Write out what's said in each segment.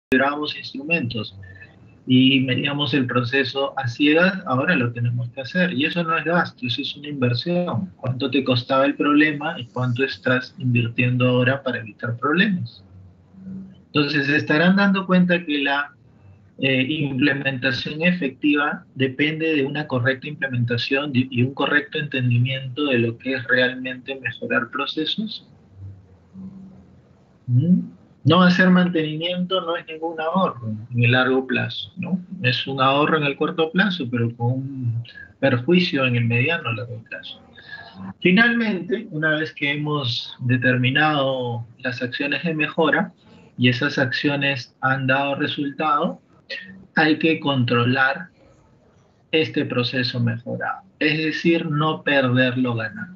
configurábamos instrumentos y medíamos el proceso a ciegas, ahora lo tenemos que hacer. Y eso no es gasto, eso es una inversión. ¿Cuánto te costaba el problema y cuánto estás invirtiendo ahora para evitar problemas? Entonces se estarán dando cuenta que la implementación efectiva depende de una correcta implementación y un correcto entendimiento de lo que es realmente mejorar procesos. No hacer mantenimiento no es ningún ahorro en el largo plazo, ¿no? Es un ahorro en el corto plazo, pero con un perjuicio en el mediano y largo plazo. Finalmente, una vez que hemos determinado las acciones de mejora y esas acciones han dado resultado, hay que controlar este proceso mejorado. Es decir, no perder lo ganado.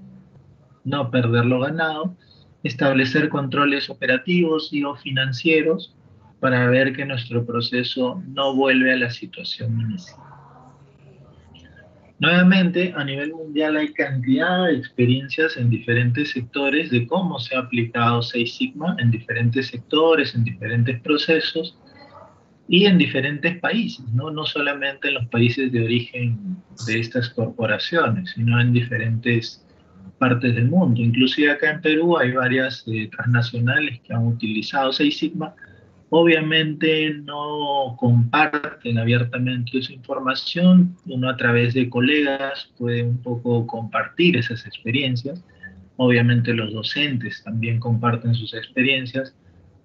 No perder lo ganado, establecer controles operativos y o financieros para ver que nuestro proceso no vuelve a la situación inicial. Nuevamente, a nivel mundial hay cantidad de experiencias en diferentes sectores de cómo se ha aplicado Six Sigma en diferentes sectores, en diferentes procesos y en diferentes países, ¿no? No solamente en los países de origen de estas corporaciones, sino en diferentes partes del mundo. Inclusive acá en Perú hay varias transnacionales que han utilizado Six Sigma. Obviamente no comparten abiertamente su información, uno a través de colegas puede un poco compartir esas experiencias, obviamente los docentes también comparten sus experiencias,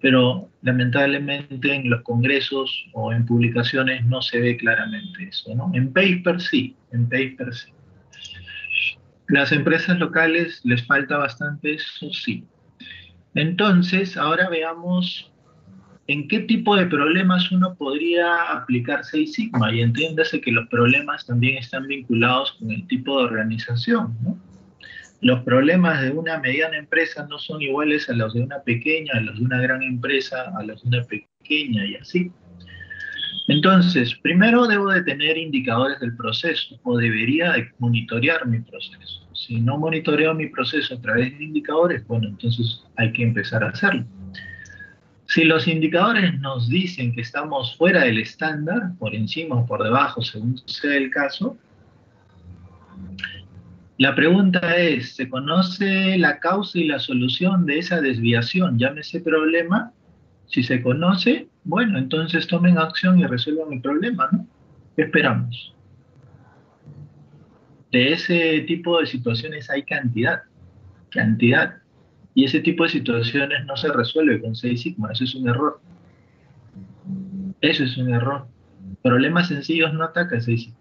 pero lamentablemente en los congresos o en publicaciones no se ve claramente eso, ¿no? En paper sí, en paper sí. Las empresas locales les falta bastante eso, sí. Entonces, ahora veamos en qué tipo de problemas uno podría aplicar Six Sigma, y entiéndase que los problemas también están vinculados con el tipo de organización, ¿no? Los problemas de una mediana empresa no son iguales a los de una pequeña, a los de una gran empresa, a los de una pequeña y así. Entonces, primero debo de tener indicadores del proceso o debería de monitorear mi proceso. Si no monitoreo mi proceso a través de indicadores, bueno, entonces hay que empezar a hacerlo. Si los indicadores nos dicen que estamos fuera del estándar, por encima o por debajo, según sea el caso, la pregunta es, ¿se conoce la causa y la solución de esa desviación? Llámese problema. Si se conoce, bueno, entonces tomen acción y resuelvan el problema, ¿no? ¿Qué esperamos? De ese tipo de situaciones hay cantidad, cantidad. Y ese tipo de situaciones no se resuelve con Six Sigma, eso es un error. Eso es un error. Problemas sencillos no ataca Six Sigma.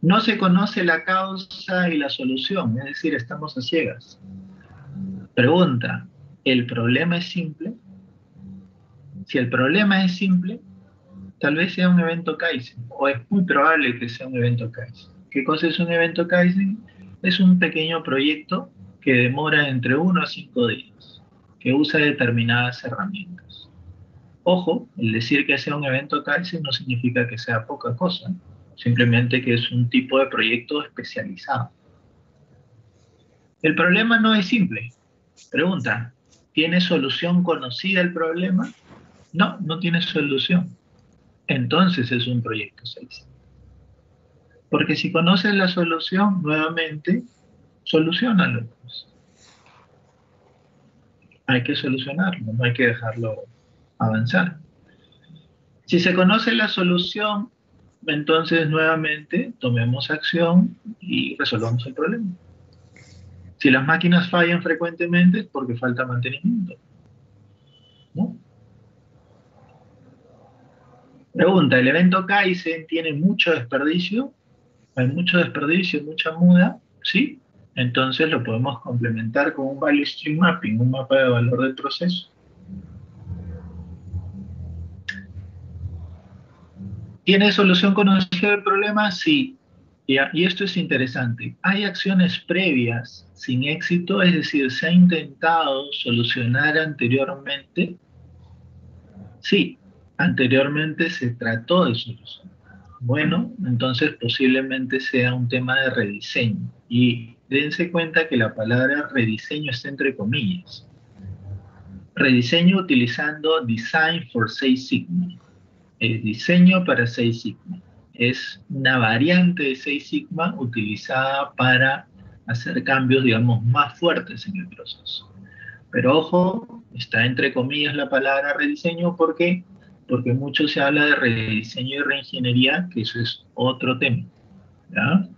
No se conoce la causa y la solución, es decir, estamos a ciegas. Pregunta, ¿el problema es simple? Si el problema es simple, tal vez sea un evento Kaizen, o es muy probable que sea un evento Kaizen. ¿Qué cosa es un evento Kaizen? Es un pequeño proyecto que demora entre 1 a 5 días, que usa determinadas herramientas. Ojo, el decir que sea un evento Kaizen no significa que sea poca cosa, simplemente que es un tipo de proyecto especializado. El problema no es simple. Pregunta, ¿tiene solución conocida el problema? No, no tiene solución. Entonces es un proyecto 6. Porque si conoces la solución, nuevamente, solucionalo, pues. Hay que solucionarlo, no hay que dejarlo avanzar. Si se conoce la solución, entonces nuevamente tomemos acción y resolvamos el problema. Si las máquinas fallan frecuentemente es porque falta mantenimiento, ¿no? Pregunta, ¿el evento Kaizen tiene mucho desperdicio? ¿Hay mucho desperdicio, mucha muda? Sí. Entonces lo podemos complementar con un value stream mapping, un mapa de valor del proceso. ¿Tiene solución conocida del problema? Sí. Y esto es interesante. ¿Hay acciones previas sin éxito? Es decir, ¿se ha intentado solucionar anteriormente? Sí, anteriormente se trató de solucionar. Bueno, entonces posiblemente sea un tema de rediseño. Y dense cuenta que la palabra rediseño está entre comillas. Rediseño utilizando Design for Six Sigma. El diseño para Six Sigma. Es una variante de Six Sigma utilizada para hacer cambios, digamos, más fuertes en el proceso. Pero ojo, está entre comillas la palabra rediseño, ¿por qué? Porque mucho se habla de rediseño y reingeniería, que eso es otro tema, ¿ya?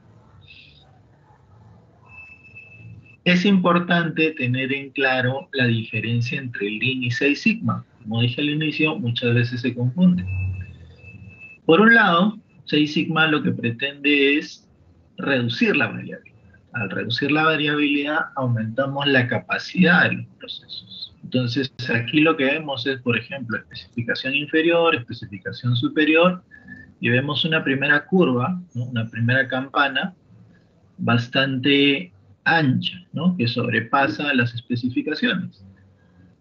Es importante tener en claro la diferencia entre Lean y Six Sigma. Como dije al inicio, muchas veces se confunde. Por un lado, Six Sigma lo que pretende es reducir la variabilidad. Al reducir la variabilidad, aumentamos la capacidad de los procesos. Entonces, aquí lo que vemos es, por ejemplo, especificación inferior, especificación superior, y vemos una primera curva, ¿no? Una primera campana bastante ancha, ¿no? Que sobrepasa las especificaciones.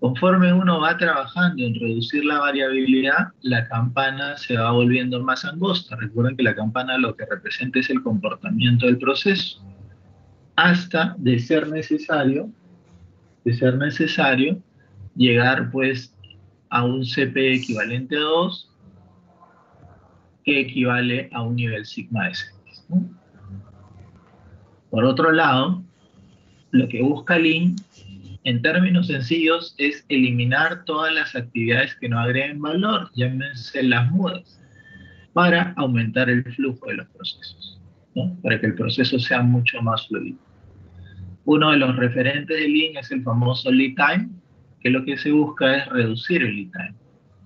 Conforme uno va trabajando en reducir la variabilidad, la campana se va volviendo más angosta. Recuerden que la campana lo que representa es el comportamiento del proceso, hasta de ser necesario llegar pues a un CP equivalente a 2, que equivale a un nivel sigma de X, ¿no? Por otro lado, lo que busca Lean, en términos sencillos, es eliminar todas las actividades que no agreguen valor, llámense las mudas, para aumentar el flujo de los procesos, ¿no? Para que el proceso sea mucho más fluido. Uno de los referentes de Lean es el famoso lead time, que lo que se busca es reducir el lead time,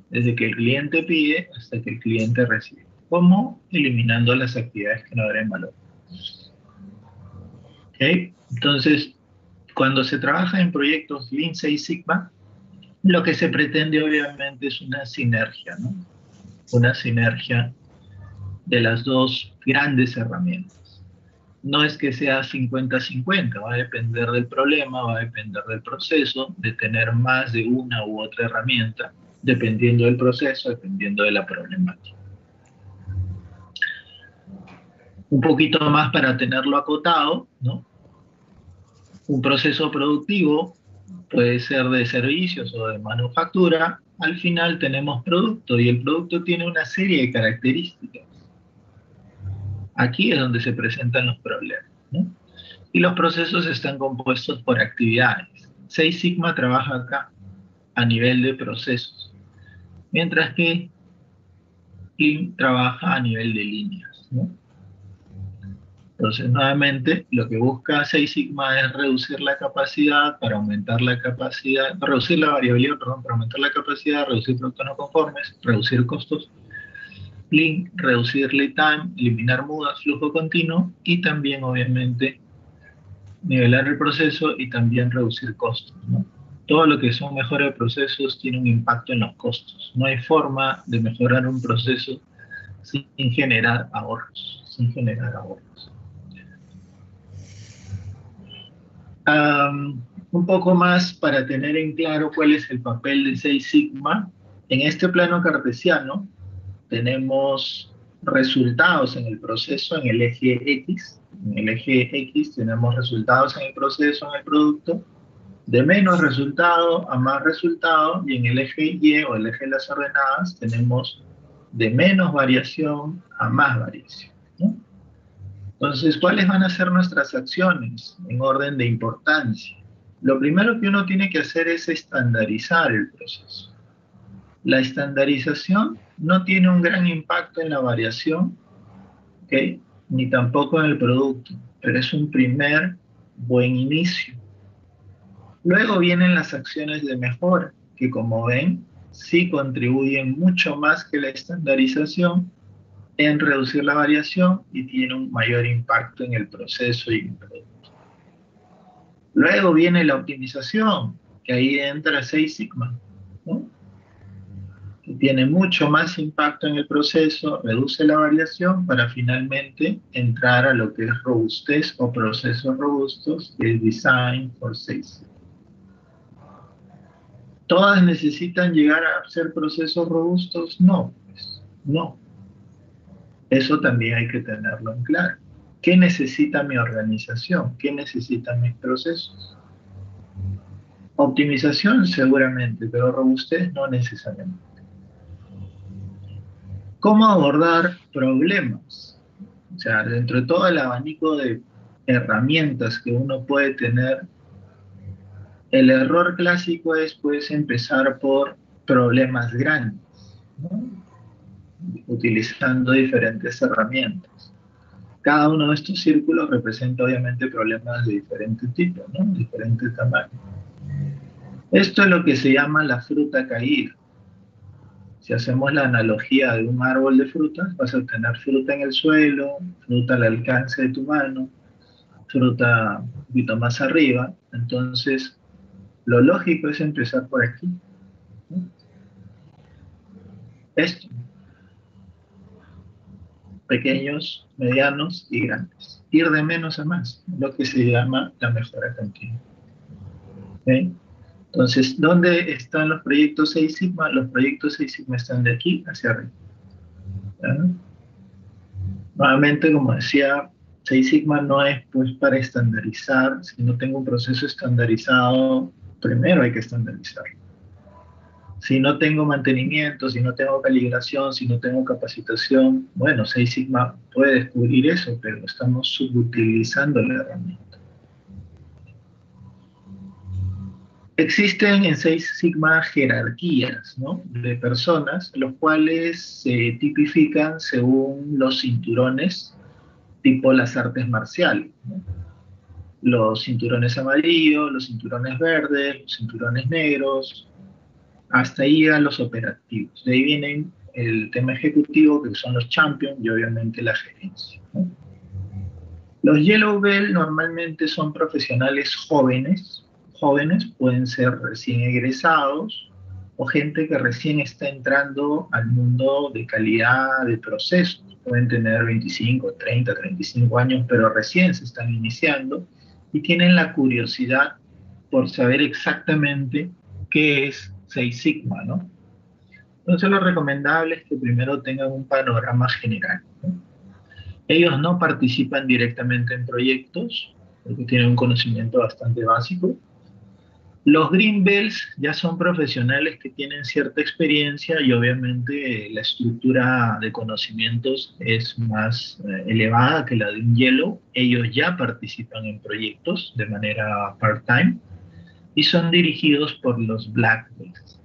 desde que el cliente pide hasta que el cliente recibe. ¿Cómo? Eliminando las actividades que no agreguen valor. ¿Okay? Entonces, cuando se trabaja en proyectos Lean Six Sigma, lo que se pretende obviamente es una sinergia, ¿no? Una sinergia de las dos grandes herramientas. No es que sea 50-50, va a depender del problema, va a depender del proceso, de tener más de una u otra herramienta, dependiendo del proceso, dependiendo de la problemática. Un poquito más para tenerlo acotado, ¿no? Un proceso productivo puede ser de servicios o de manufactura. Al final tenemos producto y el producto tiene una serie de características. Aquí es donde se presentan los problemas, ¿no? Y los procesos están compuestos por actividades. Six Sigma trabaja acá a nivel de procesos, mientras que Lean trabaja a nivel de líneas, ¿no? Entonces, nuevamente, lo que busca Six Sigma es reducir la capacidad para aumentar la capacidad, reducir la variabilidad, perdón, para aumentar la capacidad, reducir productos no conformes, reducir costos. Lean, reducir lead time, eliminar mudas, flujo continuo y también, obviamente, nivelar el proceso y también reducir costos, ¿no? Todo lo que son mejora de procesos tiene un impacto en los costos. No hay forma de mejorar un proceso sin generar ahorros, sin generar ahorros. Un poco más para tener en claro cuál es el papel de Six Sigma. En este plano cartesiano tenemos resultados en el proceso en el eje X. En el eje X tenemos resultados en el proceso, en el producto, de menos resultado a más resultado, y en el eje Y o el eje de las ordenadas tenemos de menos variación a más variación, ¿no? Entonces, ¿cuáles van a ser nuestras acciones en orden de importancia? Lo primero que uno tiene que hacer es estandarizar el proceso. La estandarización no tiene un gran impacto en la variación, ¿okay? Ni tampoco en el producto, pero es un primer buen inicio. Luego vienen las acciones de mejora, que como ven, sí contribuyen mucho más que la estandarización en reducir la variación y tiene un mayor impacto en el proceso y en el producto. Luego viene la optimización, que ahí entra Six Sigma, ¿no? Que tiene mucho más impacto en el proceso, reduce la variación para finalmente entrar a lo que es robustez o procesos robustos, que es Design for Six Sigma. ¿Todas necesitan llegar a ser procesos robustos? No, pues, no. Eso también hay que tenerlo en claro. ¿Qué necesita mi organización? ¿Qué necesitan mis procesos? Optimización seguramente, pero robustez no necesariamente. ¿Cómo abordar problemas? O sea, dentro de todo el abanico de herramientas que uno puede tener, el error clásico es pues empezar por problemas grandes, ¿no? Utilizando diferentes herramientas. Cada uno de estos círculos representa obviamente problemas de diferente tipo, ¿no? Diferente tamaño. Esto es lo que se llama la fruta caída. Si hacemos la analogía de un árbol de frutas, vas a tener fruta en el suelo, fruta al alcance de tu mano, fruta un poquito más arriba. Entonces, lo lógico es empezar por aquí, ¿no? Esto, pequeños, medianos y grandes. Ir de menos a más, lo que se llama la mejora continua. ¿Okay? Entonces, ¿dónde están los proyectos Seis Sigma? Los proyectos Seis Sigma están de aquí hacia arriba, ¿no? Nuevamente, como decía, Seis Sigma no es pues para estandarizar. Si no tengo un proceso estandarizado, primero hay que estandarizarlo. Si no tengo mantenimiento, si no tengo calibración, si no tengo capacitación, bueno, Seis Sigma puede descubrir eso, pero estamos subutilizando la herramienta. Existen en Seis Sigma jerarquías, ¿no?, de personas, los cuales se tipifican según los cinturones, tipo las artes marciales, ¿no? Los cinturones amarillos, los cinturones verdes, los cinturones negros, hasta ahí llegan los operativos. De ahí vienen el tema ejecutivo, que son los champions, y obviamente la gerencia, ¿no? Los Yellow Belt normalmente son profesionales jóvenes. Jóvenes pueden ser recién egresados o gente que recién está entrando al mundo de calidad de procesos. Pueden tener 25, 30, 35 años, pero recién se están iniciando y tienen la curiosidad por saber exactamente qué es Seis Sigma, ¿no? Entonces lo recomendable es que primero tengan un panorama general, ¿no? Ellos no participan directamente en proyectos, porque tienen un conocimiento bastante básico. Los Green Belts ya son profesionales que tienen cierta experiencia y obviamente la estructura de conocimientos es más elevada que la de un Yellow. Ellos ya participan en proyectos de manera part-time y son dirigidos por los Black Belts.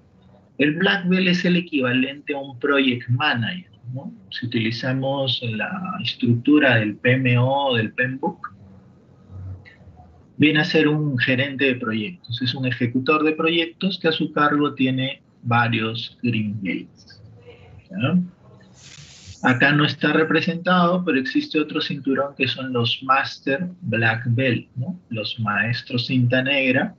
El Black Belt es el equivalente a un Project Manager, ¿no? Si utilizamos la estructura del PMO o del PMBOK, viene a ser un gerente de proyectos, es un ejecutor de proyectos que a su cargo tiene varios Green Belts, ¿ya? Acá no está representado, pero existe otro cinturón que son los Master Black Belt, ¿no? Los maestros cinta negra.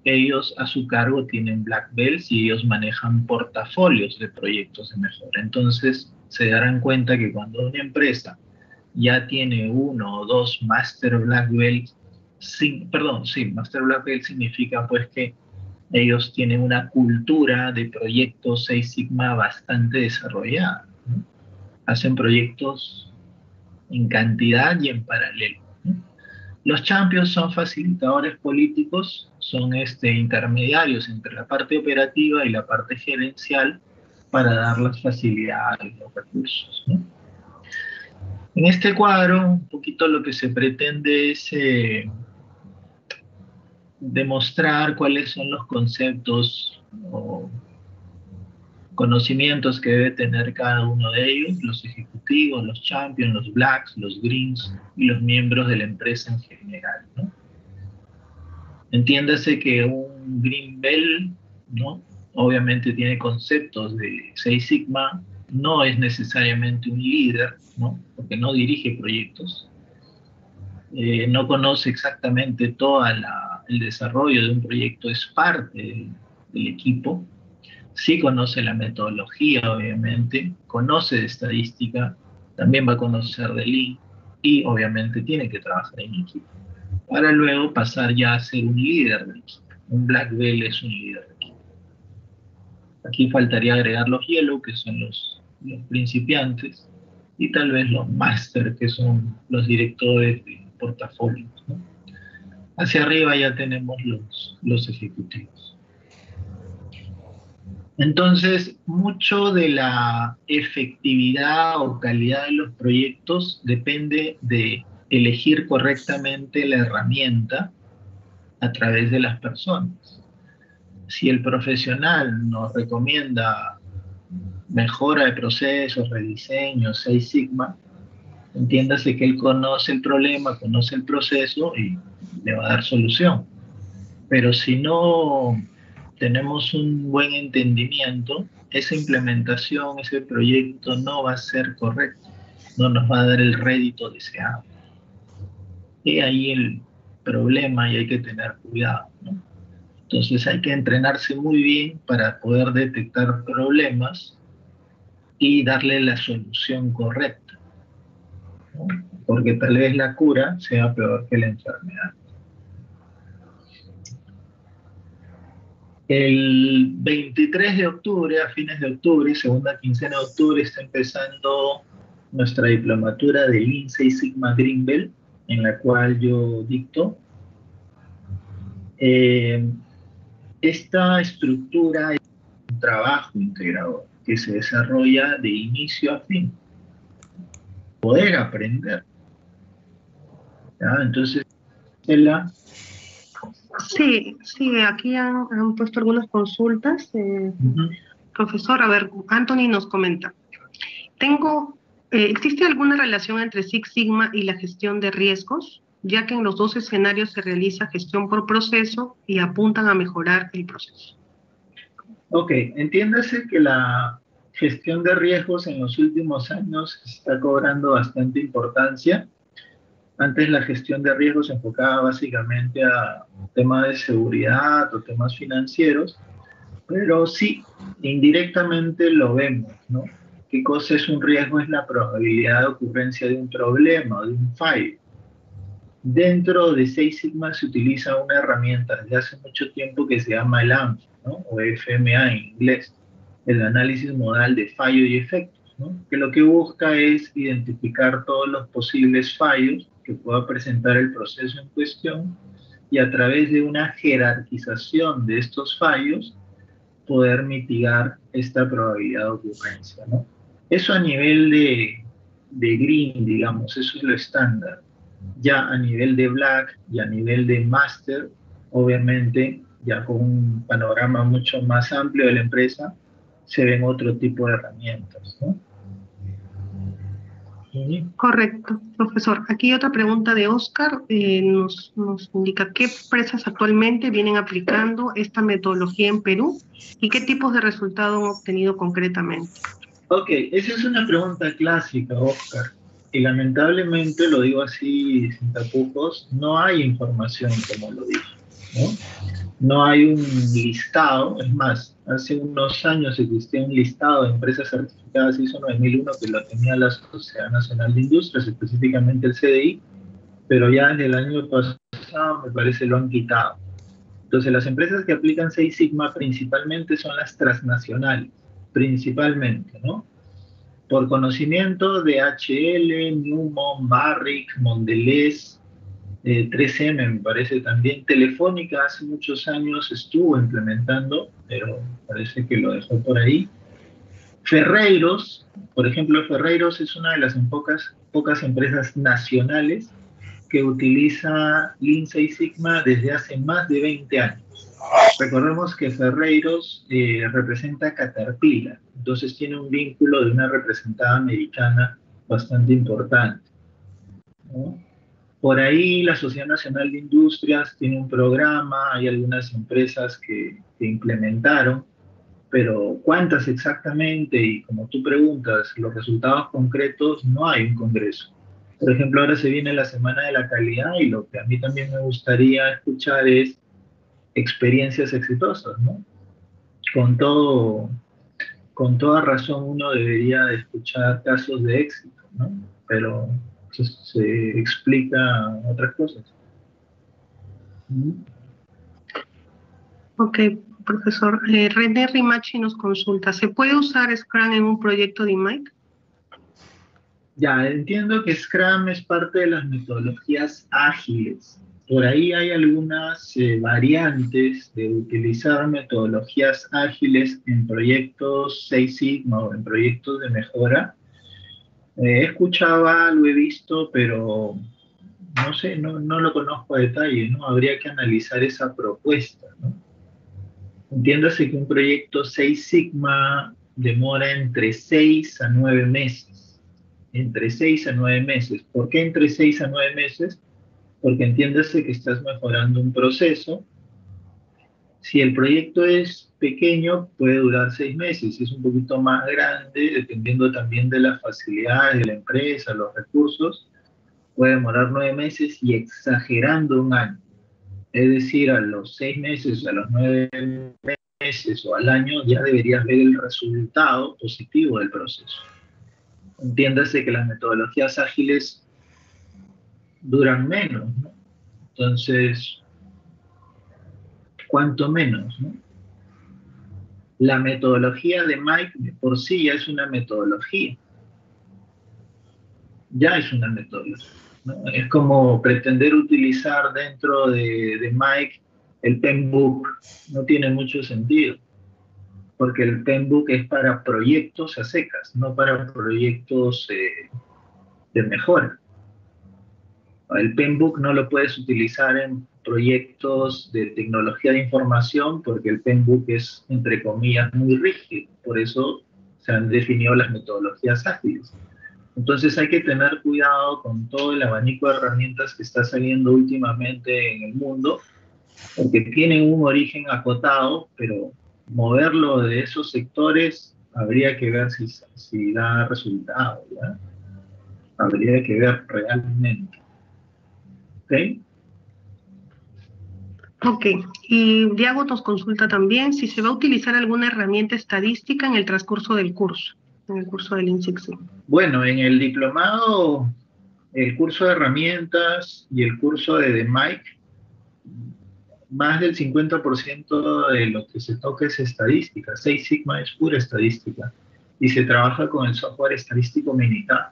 Ellos a su cargo tienen Black Belts y ellos manejan portafolios de proyectos de mejora. Entonces se darán cuenta que cuando una empresa ya tiene uno o dos Master Black Belts, Master Black Belt significa pues que ellos tienen una cultura de proyectos Seis Sigma bastante desarrollada, ¿no? Hacen proyectos en cantidad y en paralelo, ¿no? Los champions son facilitadores políticos, son intermediarios entre la parte operativa y la parte gerencial para dar las facilidades, los recursos, ¿no? En este cuadro, un poquito lo que se pretende es demostrar cuáles son los conceptos o conocimientos que debe tener cada uno de ellos, los ejecutivos, los champions, los blacks, los greens y los miembros de la empresa en general, ¿no? Entiéndase que un Green Belt, ¿no?, obviamente tiene conceptos de Seis Sigma, no es necesariamente un líder, ¿no?, porque no dirige proyectos, no conoce exactamente todo el desarrollo de un proyecto, es parte del equipo, sí conoce la metodología, obviamente, conoce de estadística, también va a conocer de Lean y obviamente tiene que trabajar en equipo para luego pasar ya a ser un líder del equipo. Un Black Belt es un líder del equipo. Aquí faltaría agregar los Yellow, que son los principiantes, y tal vez los Master, que son los directores de portafolios, ¿no? Hacia arriba ya tenemos los ejecutivos. Entonces, mucho de la efectividad o calidad de los proyectos depende de elegir correctamente la herramienta a través de las personas. Si el profesional nos recomienda mejora de procesos, rediseño, Seis Sigma, entiéndase que él conoce el problema, conoce el proceso y le va a dar solución. Pero si no tenemos un buen entendimiento, esa implementación, ese proyecto no va a ser correcto, no nos va a dar el rédito deseado. Y ahí el problema y hay que tener cuidado, ¿no? Entonces hay que entrenarse muy bien para poder detectar problemas y darle la solución correcta, ¿no? Porque tal vez la cura sea peor que la enfermedad. El 23 de octubre, a fines de octubre, segunda quincena de octubre, está empezando nuestra diplomatura de Lean Six Sigma Green Belt, en la cual yo dicto. Esta estructura es un trabajo integrador que se desarrolla de inicio a fin. Poder aprender. ¿Ya? Entonces, la... Sí, sí, aquí han puesto algunas consultas. Profesor, a ver, Anthony nos comenta. ¿Existe alguna relación entre Six Sigma y la gestión de riesgos? Ya que en los dos escenarios se realiza gestión por proceso y apuntan a mejorar el proceso. Ok, entiéndase que la gestión de riesgos en los últimos años está cobrando bastante importancia. Antes la gestión de riesgos se enfocaba básicamente a temas de seguridad o temas financieros, pero sí, indirectamente lo vemos, ¿no? ¿Qué cosa es un riesgo? Es la probabilidad de ocurrencia de un problema o de un fallo. Dentro de Six Sigma se utiliza una herramienta desde hace mucho tiempo que se llama el AMF, ¿no? O FMA en inglés, el análisis modal de fallo y efectos, ¿no? Que lo que busca es identificar todos los posibles fallos que pueda presentar el proceso en cuestión y a través de una jerarquización de estos fallos poder mitigar esta probabilidad de ocurrencia, ¿no? Eso a nivel de green, digamos, eso es lo estándar. Ya a nivel de black y a nivel de master, obviamente, ya con un panorama mucho más amplio de la empresa, se ven otro tipo de herramientas, ¿no? Correcto, profesor. Aquí otra pregunta de Oscar. Nos indica qué empresas actualmente vienen aplicando esta metodología en Perú y qué tipos de resultados han obtenido concretamente. Ok, esa es una pregunta clásica, Oscar. Y lamentablemente, lo digo así sin tapujos, no hay información como lo dije, ¿no? No hay un listado, es más, hace unos años existía un listado de empresas certificadas ISO 9001 que lo tenía la Sociedad Nacional de Industrias, específicamente el CDI, pero ya desde el año pasado me parece lo han quitado. Entonces las empresas que aplican Six Sigma principalmente son las transnacionales, principalmente, ¿no? Por conocimiento de HL, Newmont, Barrick, Mondelez, 3M me parece también. Telefónica hace muchos años estuvo implementando, pero parece que lo dejó por ahí. Ferreiros, por ejemplo, Ferreiros es una de las pocas empresas nacionales que utiliza Lean Six Sigma desde hace más de 20 años. Recordemos que Ferreiros representa a Caterpillar, entonces tiene un vínculo de una representada americana bastante importante, ¿no? Por ahí la Sociedad Nacional de Industrias tiene un programa, hay algunas empresas que implementaron, pero ¿cuántas exactamente? Y como tú preguntas, los resultados concretos, no hay un congreso. Por ejemplo, ahora se viene la Semana de la Calidad y lo que a mí también me gustaría escuchar es experiencias exitosas, ¿no? Con todo, con toda razón uno debería de escuchar casos de éxito, ¿no? Pero se explica otras cosas. Ok, profesor. René Rimachi nos consulta. ¿Se puede usar Scrum en un proyecto de IMAIC? Ya, entiendo que Scrum es parte de las metodologías ágiles. por ahí hay algunas variantes de utilizar metodologías ágiles en proyectos Seis Sigma o en proyectos de mejora. Escuchaba, lo he visto, pero no sé, no lo conozco a detalle, ¿no? Habría que analizar esa propuesta, ¿no? Entiéndase que un proyecto Seis Sigma demora entre 6 a 9 meses. Entre 6 a 9 meses. ¿Por qué entre 6 a 9 meses? Porque entiéndase que estás mejorando un proceso. Si el proyecto es pequeño, puede durar 6 meses. Si es un poquito más grande, dependiendo también de las facilidades de la empresa, los recursos, puede demorar 9 meses y exagerando un año. Es decir, a los 6 meses, a los 9 meses o al año ya deberías ver el resultado positivo del proceso. Entiéndase que las metodologías ágiles duran menos, ¿no? Entonces, ¿cuánto menos, no? La metodología de Mike de por sí ya es una metodología. Ya es una metodología, ¿no? Es como pretender utilizar dentro de Mike el Penbook. No tiene mucho sentido, porque el Penbook es para proyectos a secas, no para proyectos de mejora. El Penbook no lo puedes utilizar en proyectos de tecnología de información porque el Penbook es, entre comillas, muy rígido. Por eso se han definido las metodologías ágiles. Entonces hay que tener cuidado con todo el abanico de herramientas que está saliendo últimamente en el mundo, porque tienen un origen acotado, pero moverlo de esos sectores habría que ver si da resultado, ¿ya? Habría que ver realmente. ¿Ok? Ok, y Diago nos consulta también si se va a utilizar alguna herramienta estadística en el transcurso del curso, en el curso del Lean Six Sigma. Bueno, en el diplomado, el curso de herramientas y el curso de Mike, más del 50% de lo que se toca es estadística. Seis Sigma es pura estadística. Y se trabaja con el software estadístico Minitab.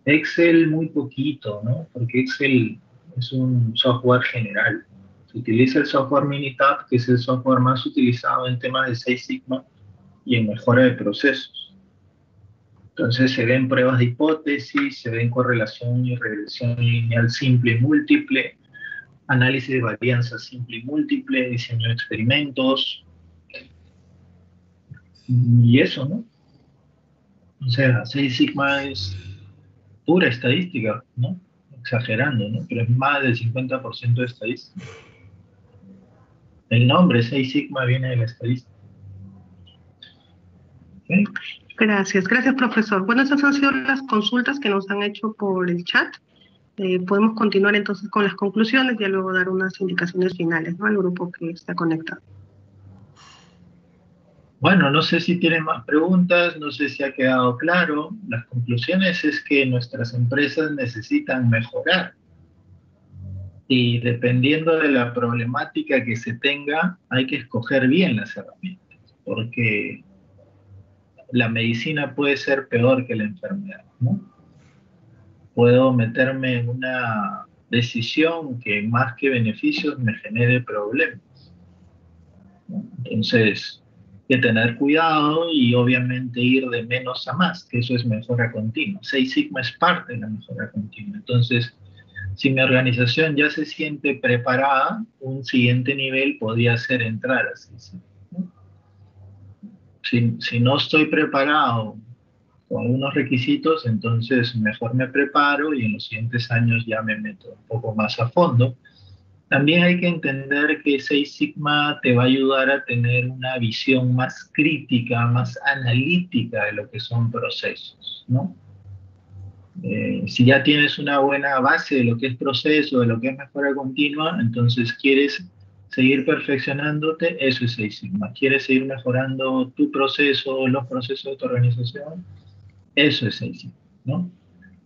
Excel muy poquito, ¿no? Porque Excel es un software general. Se utiliza el software Minitab, que es el software más utilizado en temas de Seis Sigma y en mejora de procesos. Entonces se ven pruebas de hipótesis, se ven correlación y regresión lineal simple y múltiple, análisis de varianza simple y múltiple, diseño de experimentos, y eso, ¿no? O sea, Seis Sigma es pura estadística, ¿no? Exagerando, ¿no? Pero es más del 50% de estadística. El nombre Seis Sigma viene de la estadística. ¿Okay? Gracias profesor. Bueno, esas han sido las consultas que nos han hecho por el chat. Podemos continuar entonces con las conclusiones y luego dar unas indicaciones finales, ¿no?, al grupo que está conectado. Bueno, no sé si tienen más preguntas, no sé si ha quedado claro. Las conclusiones es que nuestras empresas necesitan mejorar y dependiendo de la problemática que se tenga, hay que escoger bien las herramientas, porque la medicina puede ser peor que la enfermedad, ¿no? Puedo meterme en una decisión que más que beneficios me genere problemas, ¿no? Entonces, hay que tener cuidado y obviamente ir de menos a más, que eso es mejora continua. Seis Sigma es parte de la mejora continua. Entonces, si mi organización ya se siente preparada, un siguiente nivel podría ser entrar a Seis Sigma, ¿no? Si no estoy preparado con algunos requisitos, entonces mejor me preparo y en los siguientes años ya me meto un poco más a fondo. También hay que entender que Seis Sigma te va a ayudar a tener una visión más crítica, más analítica de lo que son procesos, ¿no? Si ya tienes una buena base de lo que es proceso, de lo que es mejora continua, entonces quieres seguir perfeccionándote, eso es Seis Sigma. Quieres seguir mejorando tu proceso, los procesos de tu organización, eso es Seis Sigma, ¿no?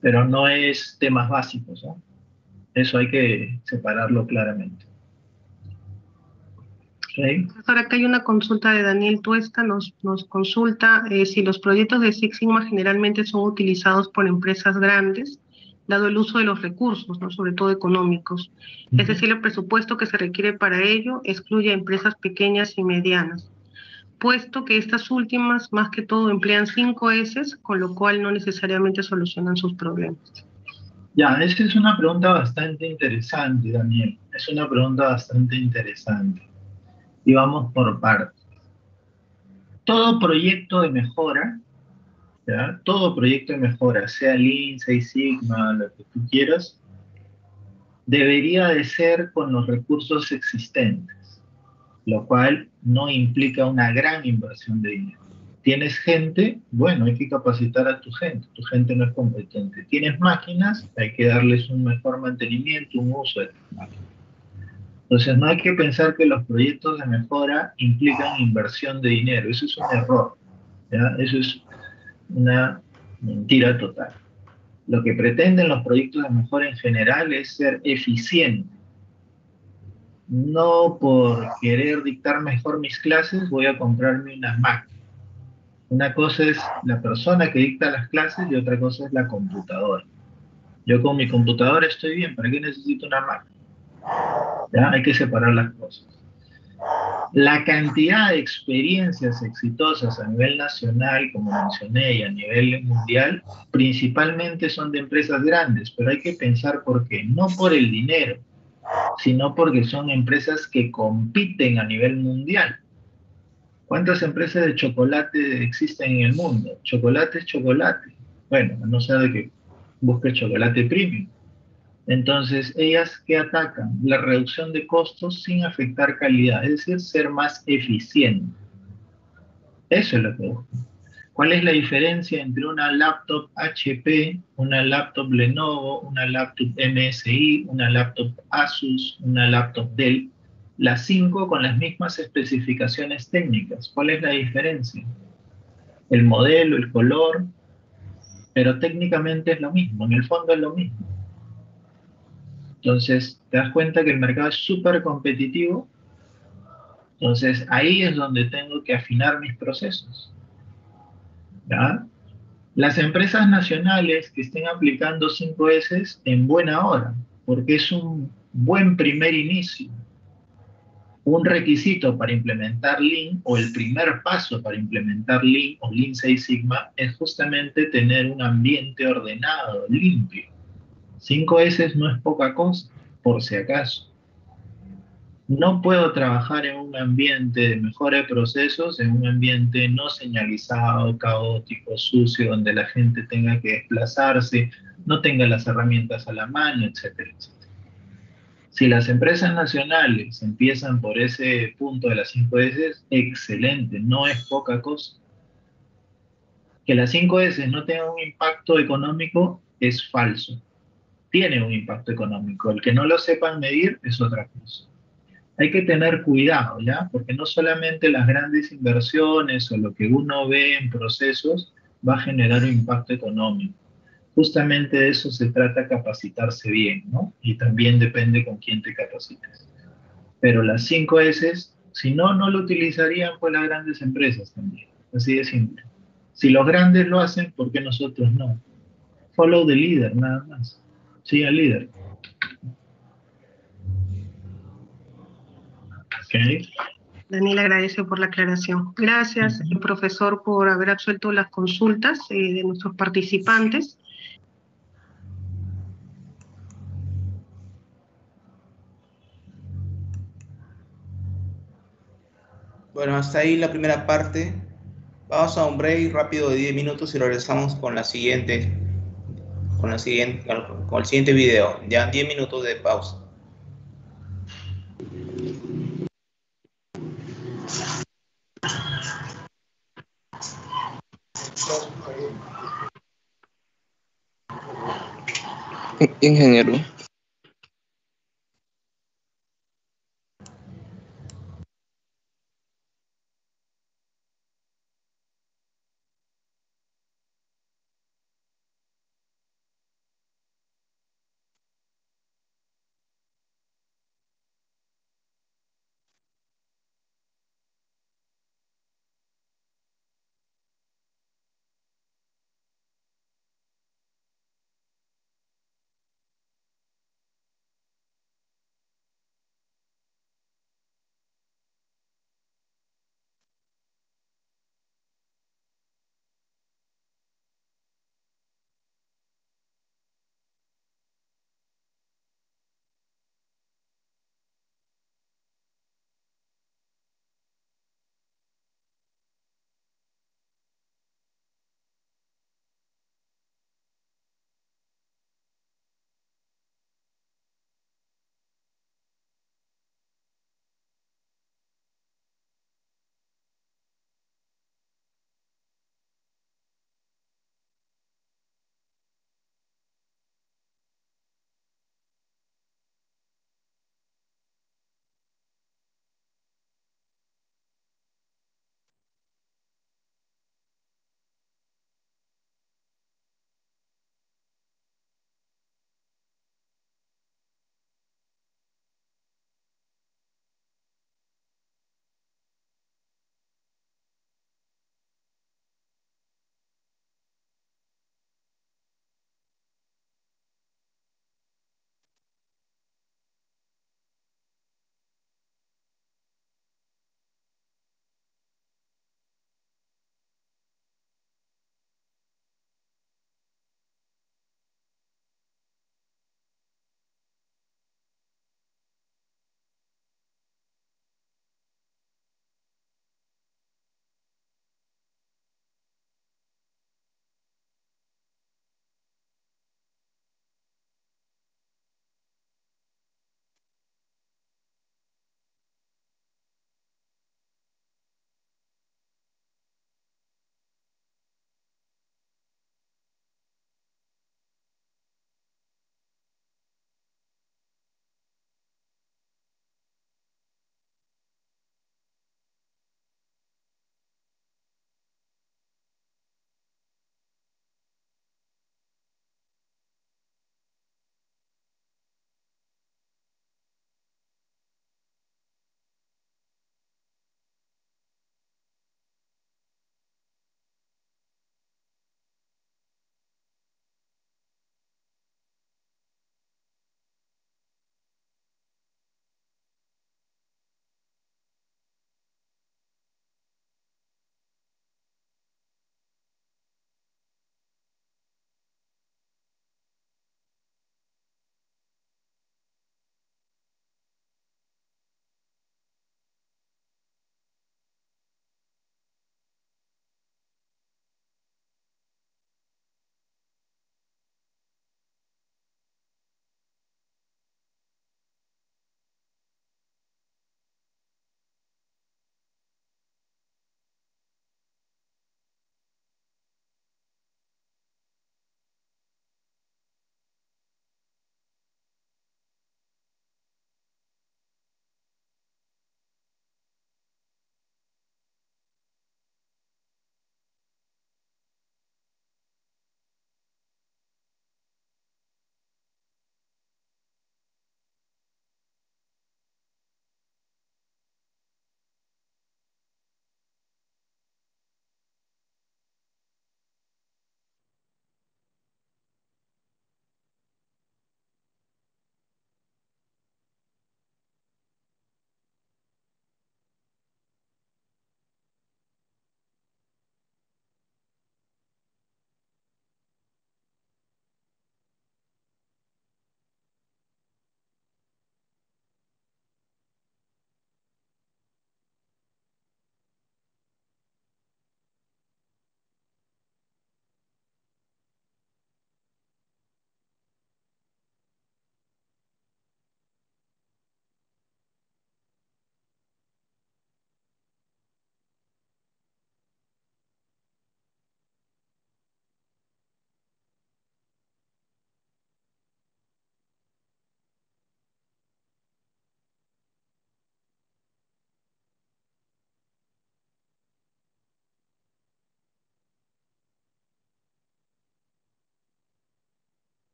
Pero no es temas básicos, ¿no? Eso hay que separarlo claramente. ¿Okay? Ahora acá hay una consulta de Daniel Tuesta, nos consulta si los proyectos de Six Sigma generalmente son utilizados por empresas grandes dado el uso de los recursos, ¿no? Sobre todo económicos. Es decir, el presupuesto que se requiere para ello excluye a empresas pequeñas y medianas, puesto que estas últimas más que todo emplean 5 S, con lo cual no necesariamente solucionan sus problemas. Ya, esa es una pregunta bastante interesante, Daniel. Es una pregunta bastante interesante. Y vamos por partes. Todo proyecto de mejora, ¿ya? Todo proyecto de mejora, sea Lean, Six Sigma, lo que tú quieras, debería de ser con los recursos existentes, lo cual no implica una gran inversión de dinero. ¿Tienes gente? Bueno, hay que capacitar a tu gente no es competente. ¿Tienes máquinas? Hay que darles un mejor mantenimiento, un uso de las máquinas. Entonces no hay que pensar que los proyectos de mejora implican inversión de dinero, eso es un error, ¿ya? Eso es una mentira total. Lo que pretenden los proyectos de mejora en general es ser eficiente. No por querer dictar mejor mis clases voy a comprarme una Mac. Una cosa es la persona que dicta las clases y otra cosa es la computadora. Yo con mi computadora estoy bien, ¿para qué necesito una Mac? ¿Ya? Hay que separar las cosas. La cantidad de experiencias exitosas a nivel nacional, como mencioné, y a nivel mundial, principalmente son de empresas grandes, pero hay que pensar por qué. No por el dinero, sino porque son empresas que compiten a nivel mundial. ¿Cuántas empresas de chocolate existen en el mundo? Chocolate es chocolate. Bueno, a no ser de que busques chocolate premium. Entonces, ellas que atacan la reducción de costos sin afectar calidad, es decir, ser más eficiente. Eso es lo que buscan. ¿Cuál es la diferencia entre una laptop HP, una laptop Lenovo, una laptop MSI, una laptop Asus, una laptop Dell? Las cinco con las mismas especificaciones técnicas. ¿Cuál es la diferencia? El modelo, el color, pero técnicamente es lo mismo, en el fondo es lo mismo. Entonces, te das cuenta que el mercado es súper competitivo. Entonces, ahí es donde tengo que afinar mis procesos, ¿ya? Las empresas nacionales que estén aplicando 5S en buena hora, porque es un buen primer inicio. Un requisito para implementar Lean o el primer paso para implementar Lean o Lean Six Sigma es justamente tener un ambiente ordenado, limpio. 5S no es poca cosa, por si acaso. No puedo trabajar en un ambiente de mejora de procesos, en un ambiente no señalizado, caótico, sucio, donde la gente tenga que desplazarse, no tenga las herramientas a la mano, etcétera, etcétera. Si las empresas nacionales empiezan por ese punto de las 5S, excelente, no es poca cosa. Que las 5S no tengan un impacto económico es falso. Tiene un impacto económico. El que no lo sepan medir es otra cosa. Hay que tener cuidado, ¿ya? Porque no solamente las grandes inversiones o lo que uno ve en procesos va a generar un impacto económico. Justamente de eso se trata capacitarse bien, ¿no? Y también depende con quién te capacites. Pero las 5S, si no, no lo utilizarían pues las grandes empresas también. Así de simple. Si los grandes lo hacen, ¿por qué nosotros no? Follow the leader, nada más. Siga al líder. ¿Ok? Daniel agradece por la aclaración. Gracias, profesor, por haber absuelto las consultas de nuestros participantes. Bueno, hasta ahí la primera parte. Vamos a un break rápido de 10 minutos y regresamos con el siguiente video. Ya 10 minutos de pausa. Ingeniero.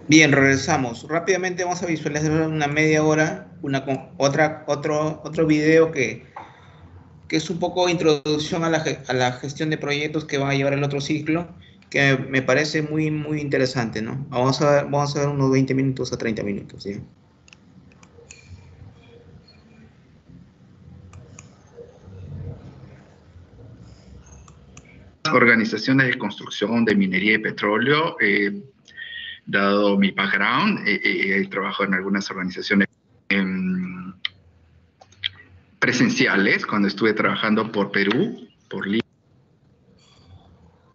Bien, regresamos. Rápidamente vamos a visualizar una media hora, otro video que es un poco introducción a la gestión de proyectos que van a llevar el otro ciclo, que me parece muy, muy interesante, ¿no? Vamos a ver unos 20 minutos a 30 minutos, ¿sí? Organizaciones de construcción de minería y petróleo, dado mi background, he trabajado en algunas organizaciones presenciales, cuando estuve trabajando por Perú, por Lima,